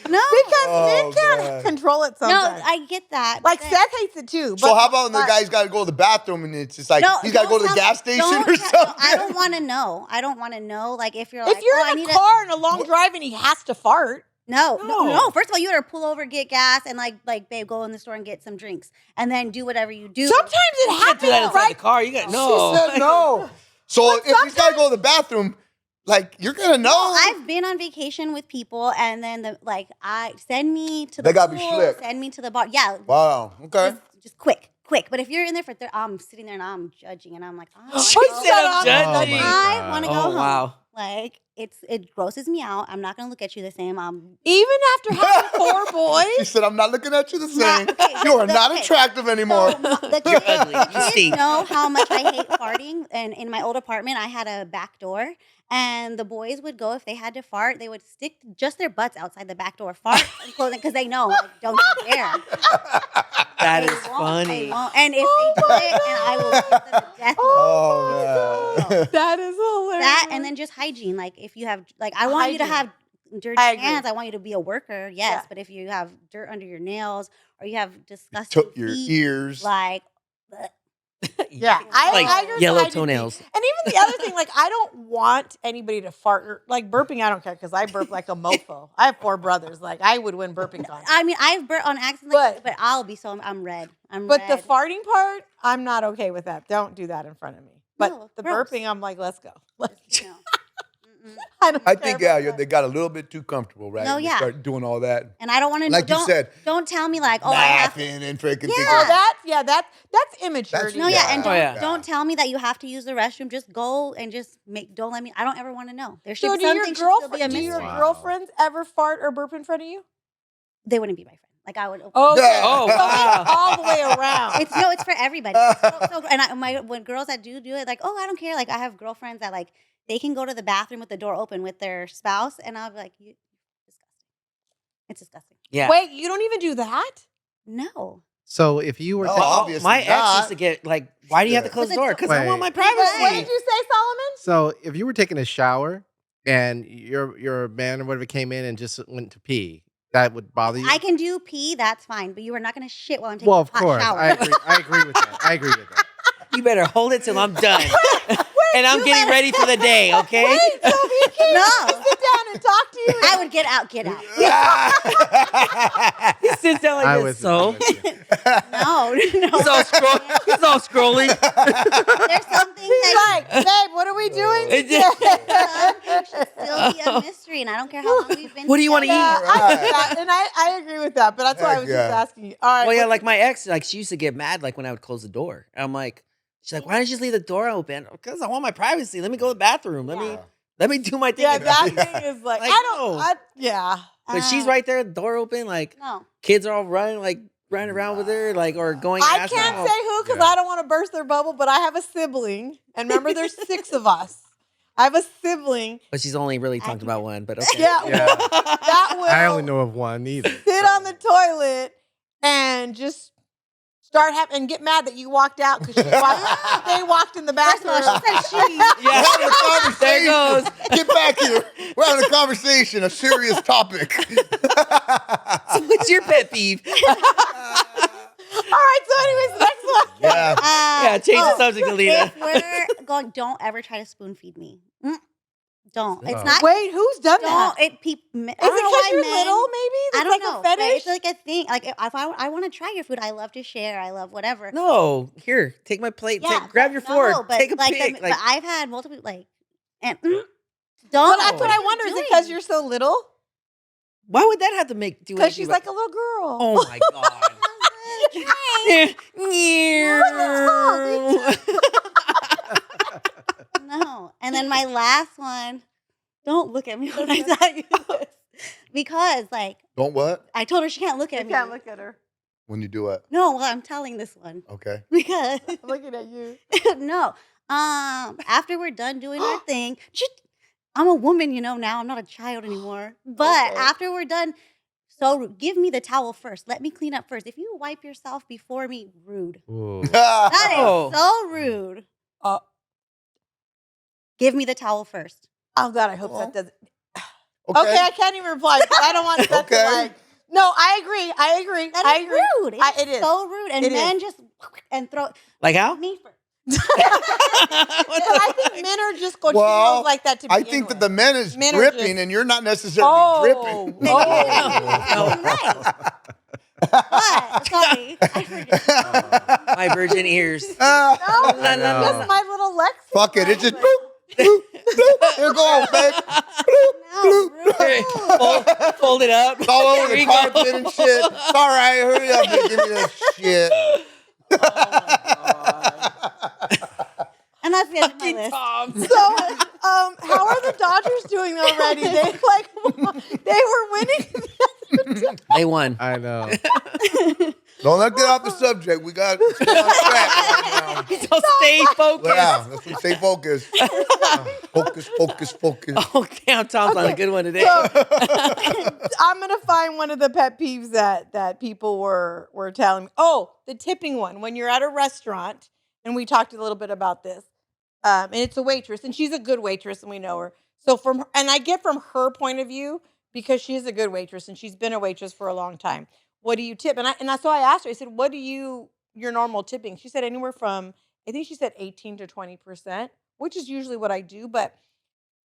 E: No,
A: Because men
C: Oh,
A: can't
C: man.
A: control it
E: no,
A: sometimes.
E: I get that.
A: Like
E: but
A: Seth hates it too.
C: So
A: but-
C: how about when the
A: but-
C: guy's got to go to the bathroom and it's just like
E: No,
C: he's got to go to the
E: don't
C: gas
E: tell-
C: station
E: don't
C: or
E: tell-
C: something?
E: I don't want to know. I don't want to know. Like if you're like,
A: If you're
E: oh, I
A: in
E: need
A: a car and a long drive and he has to fart,
E: No.
D: No.
E: First of all, you better pull over, get gas, and like, babe, go in the store and get some drinks, and then do whatever you do.
A: sometimes it
D: You can't do that
A: happens,
D: inside the
A: right?
D: car. You got no.
C: She said no. So if he's got to go to the bathroom, like you're gonna know.
E: I've been on vacation with people, and then I send me to the
C: They gotta be
E: pool,
C: slick.
E: send me to the bar. Yeah,
C: Wow. Okay.
E: just quick. But if you're in there I'm sitting there and I'm judging, and I'm like,
D: She said I'm judging.
E: I want to go
D: Oh,
E: home.
D: wow.
E: Like it grosses me out. I'm not gonna look at you the same.
A: Even after having 4
C: She
A: boys,
C: said, "I'm not looking at you the same.
E: Not- okay,
C: You are
E: the-
C: not
E: okay.
C: attractive anymore."
E: So, the
D: You're
E: kids,
D: ugly.
E: the
D: You
E: kids
D: stink.
E: know how much I hate farting. And in my old apartment, I had a back door. And the boys would go, if they had to fart, they would stick just their butts outside the back door, fart and close it, because they know, like, don't you dare.
D: That
E: They
D: is
E: won't, they
D: funny.
E: won't. And if they do it, and I will give them the death look.
C: Oh man.
A: that is hilarious.
E: That, and then just hygiene. Like, if you have, like, I want you to have dirty
A: I agree.
E: hands. I want you to be a worker, yes.
A: Yeah.
E: But if you have dirt under your nails or you have disgusting
C: Took your
E: feet,
C: ears.
E: like, bleh.
A: Yeah,
D: Like
A: I agree with
D: yellow
A: hygiene.
D: toenails.
A: And even the other thing, like, I don't want anybody to fart. Like, burping, I don't care because I burp like a mofo. I have 4 brothers. Like, I would win burping contests.
E: I mean, I've burnt on accident, but I'll be I'm red.
A: But the
E: red.
A: farting part, I'm not okay with that. Don't do that in front of me. But
E: No,
A: the
E: gross.
A: burping, I'm like, let's go.
E: You know. Mm-mm.
A: I don't
C: I
A: care
C: think
A: about
C: yeah,
A: that.
C: they got a little bit too comfortable, right?
E: No,
C: They
E: yeah.
C: start doing all that,
E: And I don't want to
C: like you said,
E: don't tell me like, oh, I have to.
C: laughing and freaking.
E: Yeah.
A: That's immaturity.
E: No, yeah, and
D: Oh, yeah.
E: don't tell me that you have to use the restroom. Just go and just don't let me. I don't ever want to know. There should
A: So
E: be
A: do your
E: something should still be a
A: girlfriend, do
E: mystery.
A: your
B: Wow.
A: girlfriends ever fart or burp in front of you?
E: They wouldn't be my friend. Like I would.
A: Oh, okay.
C: Yeah.
D: Oh,
A: So
D: wow.
A: it's all the way around.
E: It's for everybody. And when girls that do it, like, oh, I don't care. Like I have girlfriends that like they can go to the bathroom with the door open with their spouse, and I'll be like, you disgusting. It's disgusting.
D: Yeah.
A: Wait, you don't even do that?
E: No.
B: So if you were
C: No,
B: to,
C: obviously
D: My ex
C: not.
D: used to get like, why do you have to
C: Yeah.
D: close the
E: But
D: door? Because I want my
B: Wait.
D: privacy.
A: What did you say, Solomon?
B: so if you were taking a shower and your man or whatever came in and just went to pee, that would bother you?
E: I can do pee. That's fine. But you are not going to shit while I'm taking
B: Well,
E: a
B: of
E: hot
B: course.
E: shower.
B: I agree with that. I agree with that.
D: You better hold it till I'm done. And I'm getting ready for the day, okay?
A: Wait, so he came
E: No.
A: to sit down and talk to you?
E: I would get out.
D: He sits down like
B: I
D: this.
B: was
D: So
E: No.
D: he's all scrolling.
E: There's something
A: He's
E: that
A: like, babe, what are we doing?
D: It
A: today?"
E: something should still be a mystery, and I don't care how long we've been
D: What do you want to
A: Yeah,
D: eat?
A: I get that, and I agree with that, but that's why I was just
C: Yeah.
A: asking you. All right.
D: Well, yeah,
A: what's
D: like my ex, like she used to get mad like when I would close the door. I'm like, she's like, why don't you just leave the door open? Because I want my privacy. Let me go to the bathroom. Let me do my thing.
A: yeah,
D: in
A: that
D: peace.
A: thing is like,
D: Like,
A: I don't.
D: no.
A: Yeah.
D: But she's
E: Uh,
D: right there, the door open, like
E: No.
D: kids are all running around with her, like or going.
A: I
D: asking
A: can't
D: them.
A: say who because
B: Yeah.
A: I don't want to burst their bubble, but I have a sibling, and remember, there's 6 of us. I have a sibling.
D: But she's only really talked about one. But okay.
A: Yeah,
B: Yeah.
A: well, that will
B: I only know of one either.
A: sit on the toilet and just start and get mad that you walked out because they walked in the
E: First of all,
A: bathroom.
E: she said she.
C: We're having a conversation.
D: There goes.
C: Get back here. We're having a conversation, a serious topic.
D: So what's your pet peeve?
A: All right, so anyways, next one.
C: Yeah.
D: Yeah, change the subject, Alina.
E: If we're going, don't ever try to spoon feed me. Don't. It's
B: Oh.
E: not.
A: Wait, who's done that?
E: Don't. It.
A: Is it because you're little? Maybe
E: I
A: That's
E: don't
A: like
E: know.
A: a
E: but
A: fetish.
E: It's like a thing. Like if I want to try your food, I love to share. I love whatever.
D: No, here, take my plate.
E: Yeah,
D: Grab your
E: no,
D: fork.
E: but
D: Take a
E: like
D: pic.
E: but I've had multiple and don't.
A: Well, that's what I
E: are you
A: wonder. Is it
E: doing?
A: because you're so little?
D: Why would that have to do
A: Because
D: anything
A: she's
D: about-
A: like a little girl.
D: Oh my god.
E: No. And then my last one. Don't look at me when I tell you this, because like
C: Don't what?
E: I told her she can't look
A: You
E: at me.
A: can't look at her.
C: When you do it.
E: No, well, I'm telling this one
C: Okay.
E: because
A: I'm looking at you.
E: no. After we're done doing our thing, I'm a woman, now. I'm not a child anymore. But
A: Okay.
E: after we're done, so give me the towel first. Let me clean up first. If you wipe yourself before me, rude.
B: Ooh.
E: That is
D: Oh.
E: so rude. Give me the towel first.
A: Oh God, I hope
C: Well,
A: that doesn't.
C: Okay.
A: Okay, I can't even reply because I don't want that
C: Okay.
A: to like. No, I agree. I agree.
E: That
A: I
E: is
A: agree.
E: rude.
A: It is.
E: so rude. And
A: It
E: men
A: is.
E: just and throw
D: Like how?
E: me first.
A: But I think men are just cochinos
C: Well,
A: like that to
C: I
A: begin
C: think that
A: with.
C: the men is
A: Men are
C: dripping
A: just-
C: and you're not necessarily
A: Oh,
C: dripping.
A: oh.
E: Right. What? Sorry. I forget.
D: My virgin ears.
A: No,
B: I
A: that's
B: know.
A: just my little Lex.
C: Fuck it. It's just bloop, bloop, bloop. Here goes, babe.
E: No, rude.
D: Fold it up.
C: It's all over
D: There
C: the
D: you go.
C: carpet and shit. It's all right. Hurry up and give me that shit.
E: And that's the end of my
D: Fucking
E: list.
D: Tom.
A: So, how are the Dodgers doing already? They were winning.
D: They won.
B: I know.
C: Don't let get off the subject. We got to stay on track right now.
D: So stay focused.
C: Yeah, let's stay focused. Focus, focus, focus.
D: Oh, damn, Tom's on a good one today.
A: So, I'm gonna find one of the pet peeves that people were telling me. Oh, the tipping one. When you're at a restaurant, and we talked a little bit about this, and it's a waitress, and she's a good waitress, and we know her. So I get from her point of view because she's a good waitress and she's been a waitress for a long time. What do you tip? And so I asked her. I said, "What do your normal tipping?" She said anywhere from, I think she said 18 to 20%, which is usually what I do. But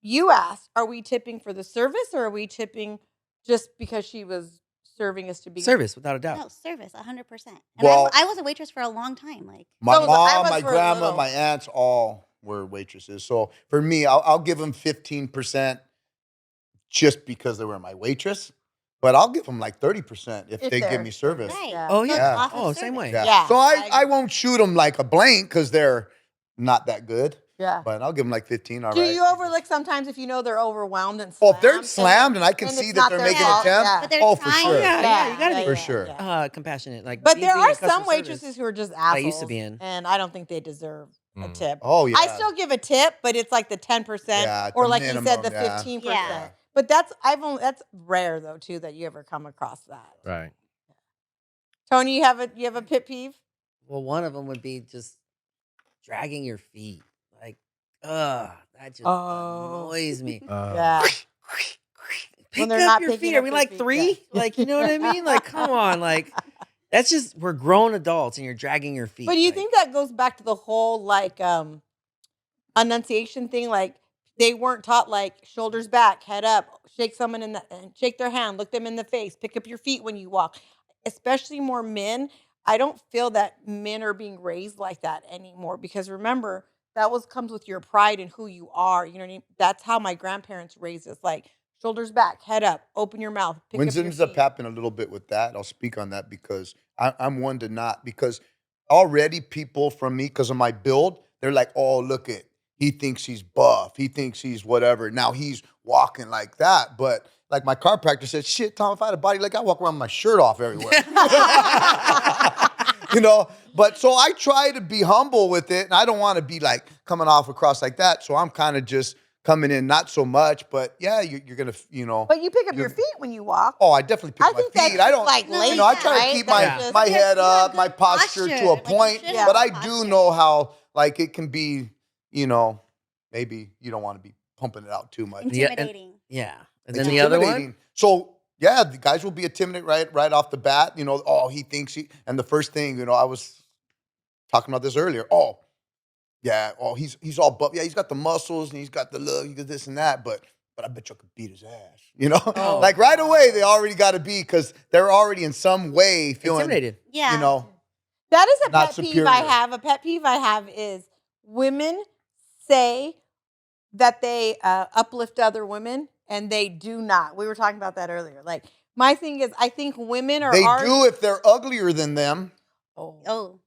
A: you asked, are we tipping for the service or are we tipping just because she was serving us to be
D: Service, without a doubt.
E: No, service, 100%. And
C: Well-
E: I was a waitress for a long time. Like,
C: My
A: So I
C: mom,
A: was
C: my
A: for a
C: grandma,
A: little.
C: my aunts, all were waitresses. So for me, I'll give them 15% just because they were my waitress. But I'll give them like 30% if
A: If
C: they
A: they're-
C: give me service.
E: right.
A: Yeah.
D: Oh,
E: So
D: yeah.
E: off of
D: Oh, same
E: service.
D: way.
A: Yeah,
C: So
A: I
C: I
A: agree.
C: won't shoot them like a blank because they're not that good.
A: Yeah.
C: But I'll give them like 15. All
A: Do
C: right.
A: you overlook sometimes if you know they're overwhelmed and
C: Oh,
A: slammed?
C: if they're slammed and I can
A: and
C: see
A: it's
C: that
A: not
C: they're
A: their
C: making
A: fault,
C: an attempt,
A: yeah.
E: But they're
C: oh, for
E: trying.
C: sure.
D: Yeah, you gotta be-
C: For sure.
D: Compassionate. Like,
A: But
D: be-
A: there
D: being in
A: are some
D: customer
A: waitresses
D: service.
A: who are just assholes.
D: I used to be in.
A: And I don't think they deserve a
B: Mm.
A: tip.
C: Oh, yeah.
A: I still give a tip, but it's like the 10%,
C: Yeah, it's
A: or
C: a
A: like you said, the
C: minimum, yeah.
A: 15%.
E: Yeah.
A: But that's rare though too that you ever come across that.
B: Right.
A: Tony, you have a pet peeve?
D: Well, one of them would be just dragging your feet. Like, that just
A: Oh.
D: annoys me.
A: Yeah.
D: Pick
A: they're
D: up
A: not
D: your
A: picking
D: feet.
A: up
D: Are we
A: their
D: like
A: feet,
D: 3?
A: yeah.
D: Like, you know what I mean? Like, come on. Like, that's just, we're grown adults and you're dragging your feet.
A: But do you
D: like,
A: think that goes back to the whole like enunciation thing? Like they weren't taught like shoulders back, head up, shake someone shake their hand, look them in the face, pick up your feet when you walk. Especially more men. I don't feel that men are being raised like that anymore because remember, that comes with your pride and who you are. You know what I mean? That's how my grandparents raised us. Like shoulders back, head up, open your mouth, pick
C: When
A: up your
C: ends up
A: feet.
C: happening a little bit with that, I'll speak on that because I'm one to not, because already people from me, because of my build, they're like, oh, look at, he thinks he's buff. He thinks he's whatever. Now he's walking like that. But like my chiropractor said, shit, Tom, if I had a body like I walk around with my shirt off everywhere. You know, but so I try to be humble with it, and I don't want to be like coming off across like that. So I'm kind of just coming in, not so much, but yeah, you're gonna, you know.
A: But you pick up your
C: you're-
A: feet when you walk.
C: Oh, I definitely pick
A: I
C: my
A: think that's
C: feet. I don't,
A: like
E: No,
C: you know, I try
A: lazy,
C: to keep
A: right?
C: my
A: That's just-
C: my
E: You
C: head
E: have
C: up,
E: good
C: my posture to a
E: like, you
C: point,
E: should
A: have
C: but
E: good
C: I do
E: posture.
C: know how like it can be, you know, maybe you don't want to be pumping it out too much.
D: Yeah, and-
E: Intimidating.
D: Yeah. And
C: It's
D: then the other one?
C: intimidating. So yeah, the guys will be intimidated right off the bat. You know, oh, he thinks he, and the first thing, you know, I was talking about this earlier. Oh, yeah, oh, he's all buff. Yeah, he's got the muscles and he's got the look, he got this and that, but I bet you I could beat his ass. You know?
D: Oh.
C: Like right away, they already gotta be, because they're already in some way feeling,
D: Intimidated.
E: Yeah.
C: you know,
A: That is a
C: Not
A: pet peeve
C: superior.
A: I have. A pet peeve I have is women say that they uplift other women and they do not. We were talking about that earlier. Like, my thing is, I think women are
C: they
A: already.
C: do if they're uglier than them.
E: Oh.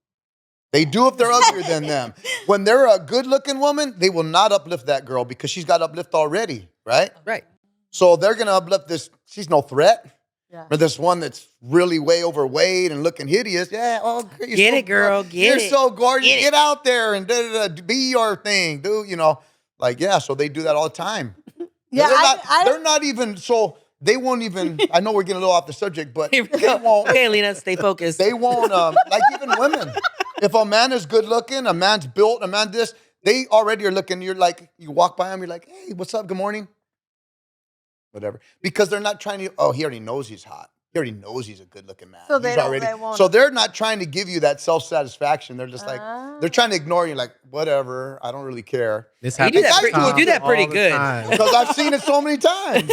C: They do if they're uglier than them. When they're a good-looking woman, they will not uplift that girl because she's got uplift already, right?
D: Right.
C: So they're gonna uplift this. She's no threat.
A: Yeah.
C: Or this one that's really way overweight and looking hideous. Yeah, oh, great,
D: Get it, girl, get
C: you're
D: it.
C: so gorgeous.
D: Get it.
C: Get out there and be your thing, dude. You know, like yeah. So they do that all the time.
A: Yeah,
C: They're not even. So they won't even. I know we're getting a little off the subject, but
D: Here we
C: they
D: go.
C: won't.
D: Okay, Lena, stay focused.
C: They won't. Like even women. If a man is good looking, a man's built, a man this, they already are looking. You're like, you walk by him, you're like, hey, what's up? Good morning. Whatever. Because they're not trying to, oh, he already knows he's hot. He already knows he's a good looking man.
A: So they
C: He's
A: don't-
C: already,
A: they won't-
C: so they're not trying to give you that self-satisfaction. They're just like,
A: Ah.
C: they're trying to ignore you like, whatever, I don't really care.
B: This
D: You do
B: happens
D: that
B: to
C: pretty- you
B: Tom
C: do
D: that pretty
B: all the
D: good.
B: time.
C: Because I've seen it so many times.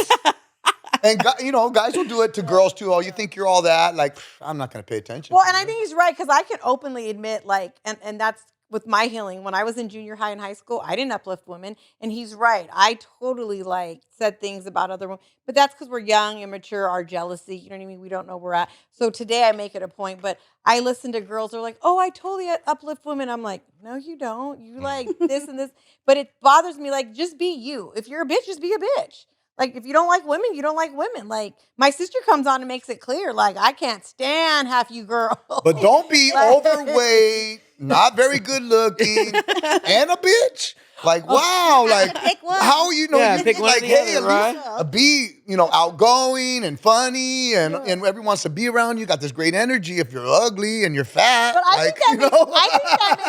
C: And you know, guys will do it to girls too. Oh, you think you're all that? Like, I'm not going to pay attention.
A: Well,
C: to
A: and
C: you.
A: I think he's right, because I can openly admit, like, and that's with my healing. When I was in junior high and high school, I didn't uplift women, and he's right. I totally like said things about other women, but that's because we're young, immature, our jealousy. You know what I mean? We don't know where we're at. So today I make it a point, but I listen to girls who are like, "Oh, I totally uplift women." I'm like, "No, you don't. You like this and this," but it bothers me. Like, just be you. If you're a bitch, just be a bitch. Like, if you don't like women, you don't like women. Like, my sister comes on and makes it clear, like, I can't stand half you girls.
C: But don't be
A: Like-
C: overweight, not very good looking, and a bitch. Like, wow, like,
E: Pick one.
C: how you know?
D: Yeah,
C: you
D: pick
C: be
D: one or
C: like,
D: the
C: hey,
D: other,
C: at least
E: right?
C: be, you know, outgoing and funny, and everyone wants to be around you. Got this great energy. If you're ugly and you're fat,
A: But I
C: like,
A: think that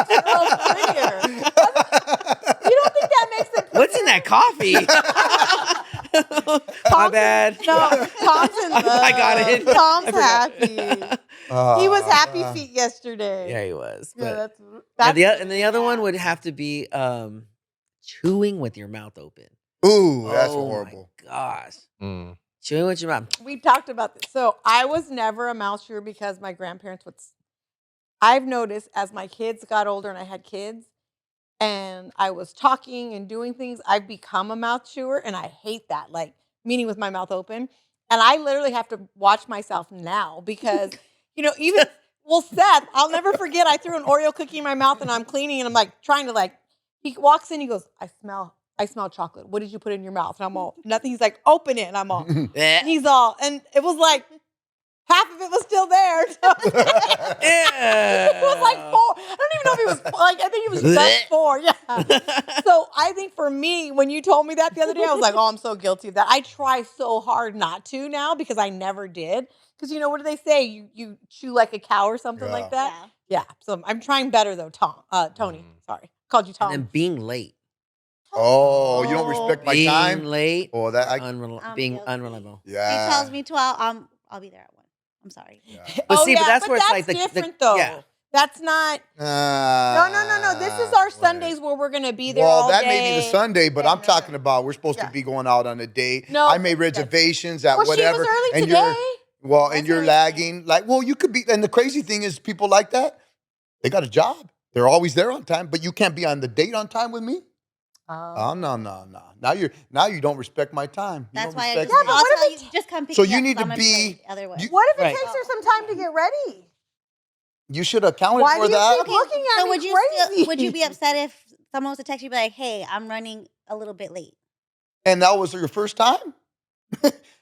A: makes girls prettier. You don't think that makes it prettier?
D: What's in that coffee? My
A: Tom's
D: bad.
A: No, Tom's in love.
D: I got it.
A: Tom's happy. He was happy
C: Uh,
A: feet yesterday.
D: Yeah, he was.
A: Yeah,
D: But
A: that's
D: and the other one would have to be chewing with your mouth open.
C: Ooh, that's
D: Oh
C: horrible.
D: my gosh.
B: Mm.
D: Chewing with your mouth.
A: We've talked about this. So I was never a mouth chewer because my grandparents would. I've noticed as my kids got older and I had kids, and I was talking and doing things, I've become a mouth chewer, and I hate that. Like, meaning with my mouth open, and I literally have to watch myself now because, you know, even well, Seth, I'll never forget. I threw an Oreo cookie in my mouth, and I'm cleaning, and I'm like trying to like. He walks in, he goes, I smell chocolate. What did you put in your mouth? And I'm all, nothing. He's like, open it. And I'm all,
D: Eh.
A: and he's all, and it was like, half of it was still there. So it was like 4. I don't even know if he was, like, I think he was just 4. Yeah. So I think for me, when you told me that the other day, I was like, oh, I'm so guilty of that. I try so hard not to now because I never did. Because, you know, what do they say? You chew like a cow or something like that?
E: Yeah.
A: Yeah. So I'm trying better though, Tony. Sorry. Called you Tom.
D: And then being late.
C: Oh, you don't respect my
D: being
C: time?
D: late.
C: Oh, that I,
D: being
E: guilty.
D: unreliable.
C: yeah.
E: He tells me 12. I'll be there at 1. I'm sorry.
D: But see, but that's where it's
A: that's
D: like the
A: different though.
D: yeah.
A: That's not. No. This is our Sundays where we're gonna be there
C: Well,
A: all
C: that
A: day.
C: may be the Sunday, but
A: Yeah,
C: I'm talking about we're supposed
A: Yeah.
C: to be going out on a date.
A: No,
C: I made
A: that's-
C: reservations at
A: Well,
C: whatever.
A: she was early
C: and
A: today.
C: and
A: That's
C: you're
A: early.
C: lagging. Like, well, you could be. And the crazy thing is, people like that, they got a job. They're always there on time, but you can't be on the date on time with me. Oh no. Now you don't respect my time. You
E: That's
C: don't
E: why I
C: respect
E: just,
C: me.
E: I'll
A: what if
E: tell you, just come pick
C: So
E: me
C: you
E: up,
C: need
E: 'cause
C: to
E: I'm gonna
C: be-
E: late otherwise.
C: you-
A: What if it
D: Right.
A: takes her some time to get ready?
C: You should have accounted
A: Why
C: for
A: do you
C: that.
A: keep looking at
E: so
A: me
E: would you
A: crazy?
E: would you be upset if someone was to text you be like, "Hey, I'm running a little bit late"?
C: And that was your first time?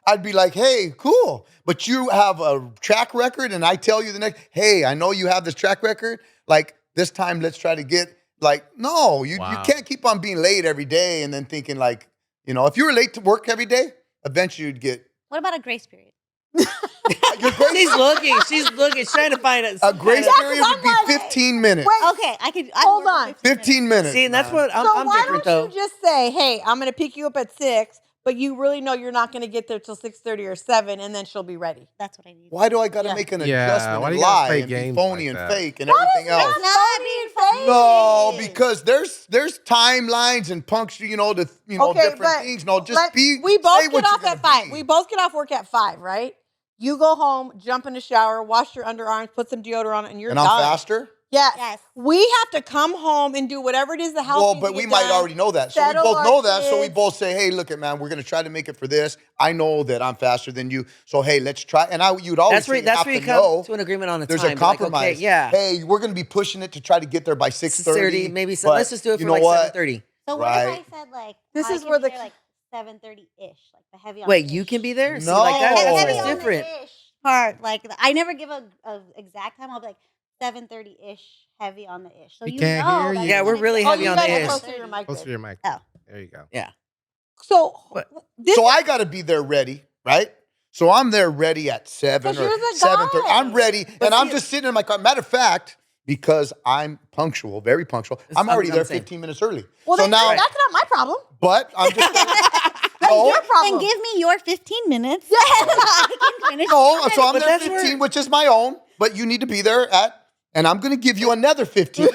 C: I'd be like, hey, cool. But you have a track record, and I tell you the next, hey, I know you have this track record. Like, this time, let's try to get, like, no, you
B: Wow.
C: can't keep on being late every day and then thinking, like, if you were late to work every day, eventually you'd get,
E: What about a grace period?
C: your grace,
D: She's looking. She's looking. She's trying to find it.
C: a grace
A: Yeah, 'cause
C: period would
A: I'm
C: be
A: like,
C: 15 minutes.
A: wait,
E: Okay, I could
A: Hold
E: work
A: on.
E: with
C: 15 minutes.
D: See, and that's
C: man.
D: what I'm,
A: so
D: I'm
A: why
D: different
A: don't
D: though.
A: you just say, "Hey, I'm going to pick you up at 6," but you really know you're not going to get there till 6:30 or 7, and then she'll be ready.
E: That's what I need.
C: Why do I got to
A: Yeah.
C: make an
B: Yeah,
C: adjustment
B: why
C: and
B: do you gotta
C: lie
B: play
C: and be
B: games
C: phony
B: like
C: and
B: that?
C: fake and everything else?
E: It's not being fake.
C: No, because there's timelines and punctual,
A: Okay,
C: different
A: but
C: things. No, just be.
A: We
C: say
A: both
C: what
A: get
C: you're
A: off
C: gonna
A: at 5.
C: be.
A: We both get off work at 5, right? You go home, jump in the shower, wash your underarms, put some deodorant on, and you're
C: and
A: done.
C: I'm faster.
A: Yes.
E: Yes.
A: We have to come home and do whatever it is the house
C: Well,
A: needs
C: but
A: to
C: we
A: get
C: might
A: done,
C: already know that. So we
A: settle
C: both
A: our
C: know that. So we
A: kids.
C: both say, hey, look, man, we're gonna try to make it for this. I know that I'm faster than you. So hey, let's try. And you'd always
D: That's where
C: say
D: that's
C: have
D: where you
C: to
D: come
C: know
D: to an agreement on the
C: there's
D: time.
C: a
D: Be like,
C: compromise.
D: okay, yeah.
C: Hey, we're gonna be pushing it to try to get there by 6:30.
D: Maybe so.
C: but
D: Let's just do it
C: you
D: for
C: know
D: like
C: what?
D: 7:30.
E: So what if
C: Right.
E: I said like
A: This
E: I
A: is
E: can
A: where
E: be
A: the-
E: there, like 7:30-ish, like the heavy on
D: Wait,
E: the
D: you
E: ish.
D: can be there? See,
C: No.
D: like that's
C: Oh.
D: where
E: Heavy
D: it's
E: on the
D: different.
E: ish part. Like I never give a exact time. I'll be like 7:30-ish, heavy on the ish. So
B: We
E: you
B: can't
E: know
B: hear
E: that
B: you.
D: Yeah,
E: it's
D: we're
E: gonna
D: really
E: be
D: heavy
A: you
D: on the
A: gotta
D: ish.
A: close to your mic.
B: Close to
A: babe.
B: your mic.
E: Oh.
B: There you go.
D: Yeah.
A: So
D: What?
A: this
C: So I got to be there ready, right? So I'm there ready at 7
A: 'Cause
C: or
A: you're the
C: 7:30.
A: guy.
C: I'm ready,
D: But
C: and I'm
D: see-
C: just sitting in my car. Matter of fact, because I'm punctual, very punctual, I'm already there
D: saying.
C: 15 minutes early.
A: well,
C: so
A: then
C: now,
A: that's not my problem.
C: but I'm just
A: That's
C: no,
A: your problem.
E: Then give me your 15 minutes. Yeah. I can finish.
C: no. So I'm
D: But
C: there
D: that's
C: 15,
D: where-
C: which is my own. But you need to be there and I'm going to give you another 15.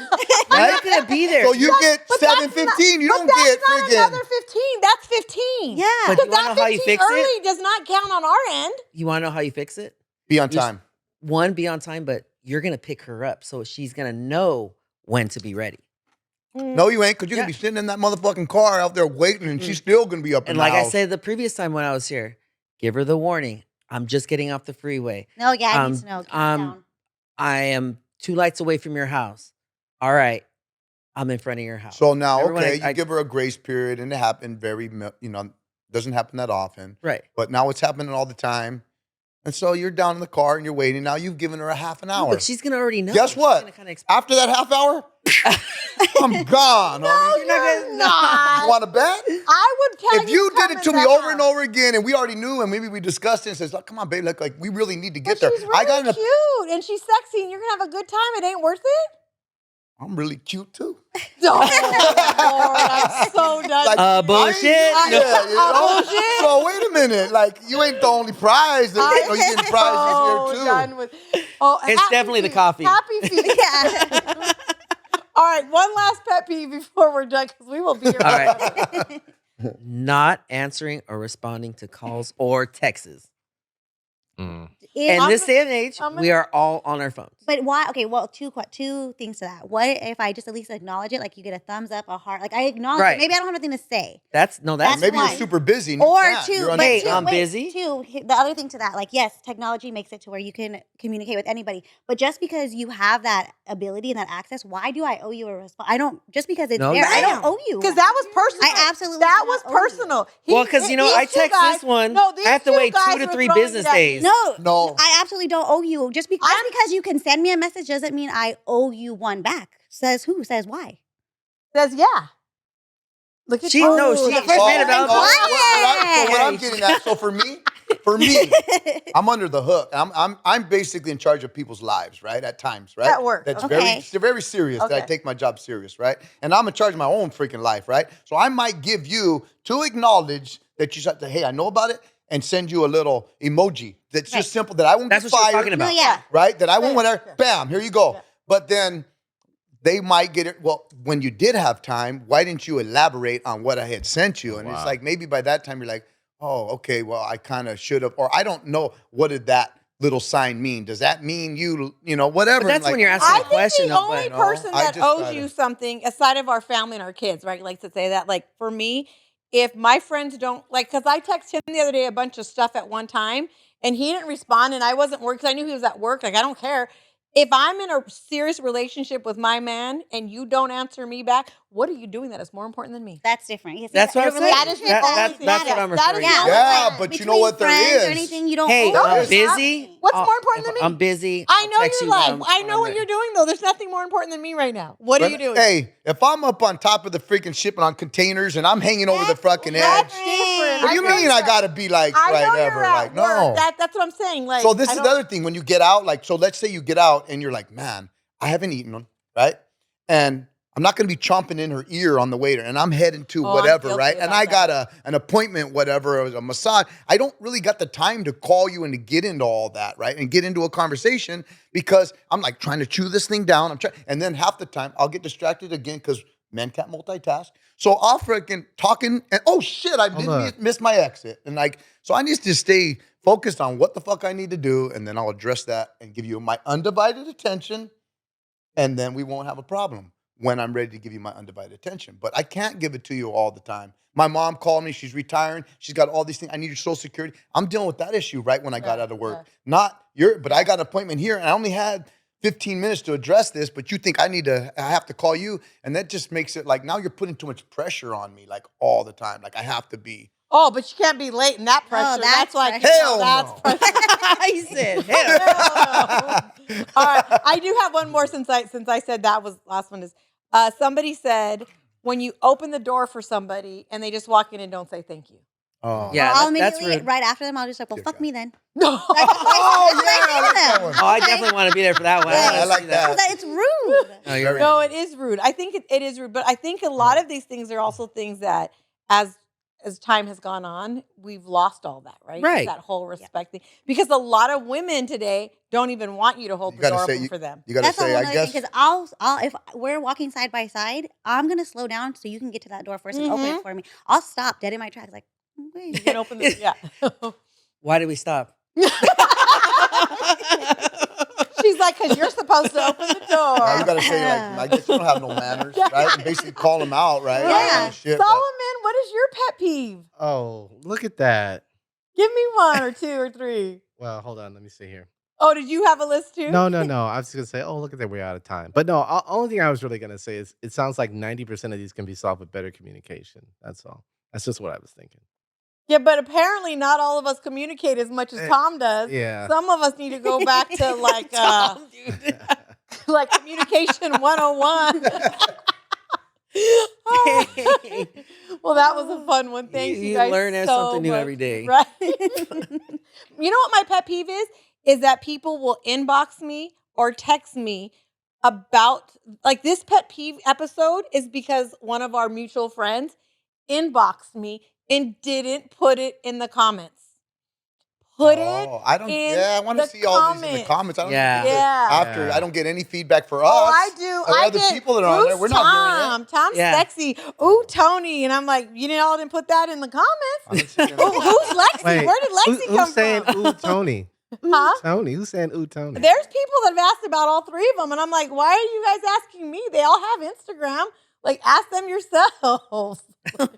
D: I'm not gonna be there.
C: So you get
A: But that's
C: 7:15. You
A: but
C: don't
A: that's
C: get
A: not
C: friggin'
A: another 15. That's 15.
E: Yeah.
D: But
A: Because
D: you wanna
A: that
D: know how you
A: 15
D: fix it?
A: early does not count on our end.
D: You want to know how you fix it?
C: be on
D: Just-
C: time.
D: One, be on time, but you're gonna pick her up, so she's gonna know when to be ready.
C: No, you ain't, because you're
D: Yeah.
C: going to be sitting in that motherfucking car out there waiting, and she's still going to be up in
D: And
C: the
D: like I
C: house.
D: said the previous time when I was here, give her the warning. I'm just getting off the freeway.
E: No, yeah, I need
D: Um,
E: to know. Calm down.
D: I am 2 lights away from your house. All right, I'm in front of your house.
C: So now,
D: Remember when
C: okay,
D: I-
C: you give her a grace period, and it happened doesn't happen that often.
D: Right.
C: But now it's happening all the time. And so you're down in the car and you're waiting. Now you've given her a half an
D: No,
C: hour.
D: but she's gonna already know.
C: Guess
D: She's
C: what?
D: gonna kinda
C: After that half hour, I'm gone. homie.
A: You're not.
C: You want to bet?
A: I would tell
C: If you did it to me
A: coming
C: over and
A: back.
C: over again, and we already knew, and maybe we discussed it, and says, "Look, come on, babe, like we really need to get
A: But
C: there."
A: she's really
C: I got
A: cute and she's sexy and you're gonna have a good time. It ain't worth it.
C: I'm really cute too.
A: Oh, Lord, I'm so done.
C: Like,
D: bullshit.
C: Yeah, you know?
A: Bullshit.
C: So wait a minute, like you ain't the only prize. You getting prizes
A: so
C: here too.
A: done with. Oh,
D: It's
A: happy
D: definitely the
A: feet.
D: coffee.
A: Happy feet.
E: Yeah.
A: All right, one last pet peeve before we're done because we will be here.
D: All right. Not answering or responding to calls or texts.
B: Mm.
D: In
A: I'm
D: this
A: gonna-
D: day and age,
A: I'm
D: we
A: gonna-
D: are all on our phones.
E: But why? Okay, well, two things to that. What if I just at least acknowledge it? Like you get a thumbs up, a heart. Like I acknowledge
D: Right.
E: it. Maybe I don't have nothing to say.
D: That's
E: That's
C: Maybe
E: one.
C: you're super busy. And you
E: Or
C: can't.
E: two,
C: You're
E: but
D: Hey,
E: two,
D: I'm
E: wait,
D: busy.
E: Two, the other thing to that, like yes, technology makes it to where you can communicate with anybody. But just because you have that ability and that access, why do I owe you a response? I don't. Just because it's
D: No,
E: there,
D: you
E: I don't
D: don't.
E: owe you.
A: Because that was personal.
E: I absolutely
A: that
E: do
A: was
E: not owe you.
A: personal.
D: Well, because
A: these
D: I
A: two
D: text
A: guys-
D: this one.
A: No, these
D: I have to
A: two
D: wait
A: guys
D: 2 to
A: were
D: 3
A: throwing
D: business
A: it at me.
D: days.
E: No, I absolutely don't owe you. Just because you can send me a message doesn't mean I owe you one back. Says who? Says why?
A: Says yeah. Look at
D: She-
A: you.
D: no, she-
A: The
D: she
A: first
D: made
A: thing
D: it
A: they
D: out.
A: call-
C: What I'm
D: Yeah.
C: getting at. So for me, I'm under the hook. I'm basically in charge of people's lives, right? At times, right?
A: At work.
C: That's
E: Okay.
C: very serious. That I
A: Okay.
C: take my job serious, right? And I'm in charge of my own freaking life, right? So I might give you to acknowledge that you said, hey, I know about it, and send you a little emoji that's
E: Right.
C: just simple that I won't
D: That's
C: get
D: what she was
C: fired,
D: talking about.
E: No, yeah.
C: right? That I won't
A: Yeah,
C: whatever.
A: yeah.
C: Bam, here you go.
A: Yeah.
C: But then they might get it. Well, when you did have time, why didn't you elaborate on what I had sent you? And it's
B: Wow.
C: like maybe by that time you're like, oh, okay, well, I kind of should have, or I don't know what did that little sign mean? Does that mean you know, whatever?
D: But that's
C: like,
D: when you're asking
A: I
D: a
A: think
D: question,
A: the
D: though,
A: only
D: but
A: person
C: I
A: that
C: just
A: owes
C: gotta-
A: you something aside of our family and our kids, right, likes to say that. Like for me, if my friends don't like, because I texted him the other day a bunch of stuff at one time, and he didn't respond, and I wasn't working because I knew he was at work. Like I don't care. If I'm in a serious relationship with my man and you don't answer me back, what are you doing that is more important than me?
E: That's different. You see,
D: That's what
E: in a
D: I'm saying.
E: relationship,
A: That is the only
E: that
A: thing.
D: That's what
E: matters.
D: I'm
A: That is
D: referring
A: the
D: to.
A: only
C: Yeah,
A: thing.
C: but you
E: Between
C: know what there
E: friends or
C: is?
E: anything, you don't
D: Hey,
E: owe
C: I'm
E: me
D: busy.
E: nothing.
A: What's
D: I'll-
A: more important
D: if
A: than me?
D: I'm busy.
A: I
D: I'll
A: know
D: text
A: your
D: you when
A: life.
D: I'm-
A: I
D: when
A: know
D: I'm
A: what
D: there.
A: you're doing, though. There's nothing more important than me right now. What are you doing?
C: Hey, if I'm up on top of the freaking shipping on containers and I'm hanging over the
E: That's
C: fucking
A: That's
C: edge,
A: different.
C: what do you
A: know
C: mean
A: you're
C: I
A: at-
C: gotta be like
A: I know
C: whatever?
A: you're at
C: Like,
A: work.
C: no.
A: That's what I'm saying. Like,
C: So this
A: I
C: is
A: don't-
C: the other thing. When you get out, like, so let's say you get out and you're like, man, I haven't eaten them, right? And I'm not gonna be chomping in her ear on the waiter, and I'm heading to
A: Oh, I'm
C: whatever,
A: guilty
C: right? And
A: about
C: I
A: that.
C: got an appointment, whatever, a massage. I don't really got the time to call you and to get into all that, right? And get into a conversation because I'm like trying to chew this thing down. And then half the time I'll get distracted again because men can't multitask. So I'll freaking talking and oh shit, I
B: Oh,
C: did
B: look.
C: miss my exit. And like, so I need to stay focused on what the fuck I need to do, and then I'll address that and give you my undivided attention, and then we won't have a problem when I'm ready to give you my undivided attention. But I can't give it to you all the time. My mom called me. She's retiring. She's got all these things. I need your social security. I'm dealing with that issue right when I got
A: Yeah,
C: out of work.
A: yeah.
C: Not your, but I got an appointment here, and I only had 15 minutes to address this, but you think I have to call you. And that just makes it like now you're putting too much pressure on me, like all the time. Like I have to be.
A: Oh, but you can't be late in that pressure.
E: that's
A: like
E: pressure.
C: Hell
A: that's
C: no.
A: pressure.
D: He said,
A: Hell no. All right, I do have one more since I said that was last one is somebody said when you open the door for somebody and they just walk in and don't say thank you.
C: Oh.
D: Yeah,
E: Or I'll
D: that's
E: immediately,
D: rude.
E: right after them, I'll just like, well,
C: Dear
E: fuck
C: God.
E: me then.
A: No.
C: Oh, yeah, I like that one.
D: Oh, I definitely want to be there for that one.
E: Yeah,
D: wanna
C: I like
D: see
C: that.
E: Because it's rude.
D: No, you're right.
A: No, it is rude. I think it is rude, but I think a lot of these things are also things that as time has gone on, we've lost all that, right?
D: Right.
A: That whole respect thing. Because a lot of women today don't even want you to hold
C: You
A: the door
C: gotta say
A: open
C: you,
A: for them.
C: you gotta
E: That's a
C: say,
E: whole
C: I
E: nother
C: guess.
E: thing. Because I'll, if we're walking side by side, I'm gonna slow down so you can get to that door first and open it for me. I'll stop dead in my tracks, like, wait.
A: You can open the yeah.
D: Why did we stop?
A: She's like, because you're supposed to open the door.
C: Now you gotta say like, I guess you don't have no manners, right? And basically call them out, right?
E: Yeah.
C: Like, shit, but-
A: Solomon, what is your pet peeve?
B: Oh, look at that.
A: Give me one or two or three.
B: Well, hold on. Let me see here.
A: Oh, did you have a list too?
B: No. I was just gonna say, oh, look at that, we're out of time. But no, only thing I was really gonna say is, it sounds like 90% of these can be solved with better communication. That's all. That's just what I was thinking.
A: Yeah, but apparently not all of us communicate as much as Tom does.
B: Yeah.
A: Some of us need to go back to like like communication 101. Well, that was a fun one. Thank you,
D: You
A: guys.
D: learn
A: so
D: something new
A: much.
D: every day.
A: Right. You know what my pet peeve is that people will inbox me or text me about like this pet peeve episode is because one of our mutual friends inboxed me and didn't put it in the comments. Put it
C: I don't.
A: in
C: Yeah, I want to
A: the
C: see all these in the
A: comments.
C: comments. I don't
D: Yeah.
C: get it.
A: Yeah.
C: After
B: Yeah.
C: I don't get any feedback for us.
A: Oh, I do.
C: Or
A: I
C: other
A: get,
C: people that are on there.
A: "Who's
C: We're not doing
A: Tom? Tom's
D: Yeah.
A: sexy. Ooh, Tony." And I'm like, you all didn't put that in the comments.
C: it.
A: Who's Lexi?
B: Wait,
A: Where did Lexi
B: who's
A: come
B: saying
A: from?
B: ooh Tony? Ooh,
A: Huh?
B: Tony. Who's saying ooh Tony?
A: There's people that have asked about all three of them, and I'm like, why are you guys asking me? They all have Instagram. Like, ask them yourselves.
B: Mm.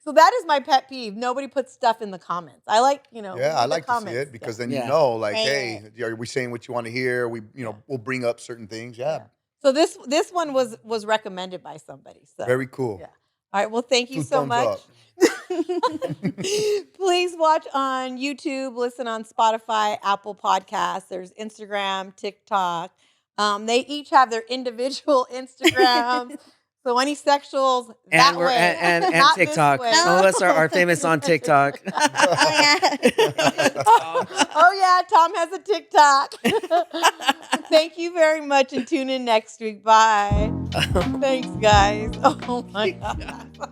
A: So that is my pet peeve. Nobody puts stuff in the comments. I like,
C: Yeah,
A: read
C: I
A: the
C: like to see
A: comments.
C: it because then
D: Yeah.
C: you know, like,
E: Say
C: hey, are we saying what you want to hear? We, we'll bring up certain things. Yeah,
A: So this one was recommended by somebody. So
C: very cool.
A: Yeah. All right. Well, thank you
C: 2
A: so
C: thumbs
A: much.
C: up.
A: Please watch on YouTube, listen on Spotify, Apple Podcasts. There's Instagram, TikTok. They each have their individual Instagrams. So any sexuals that
D: And we're
A: way,
D: and
A: not this
D: TikTok.
A: way.
D: Some of us are famous on TikTok.
E: Oh, yeah.
A: Oh yeah, Tom has a TikTok. Thank you very much, and tune in next week. Bye. Thanks, guys. Oh my God.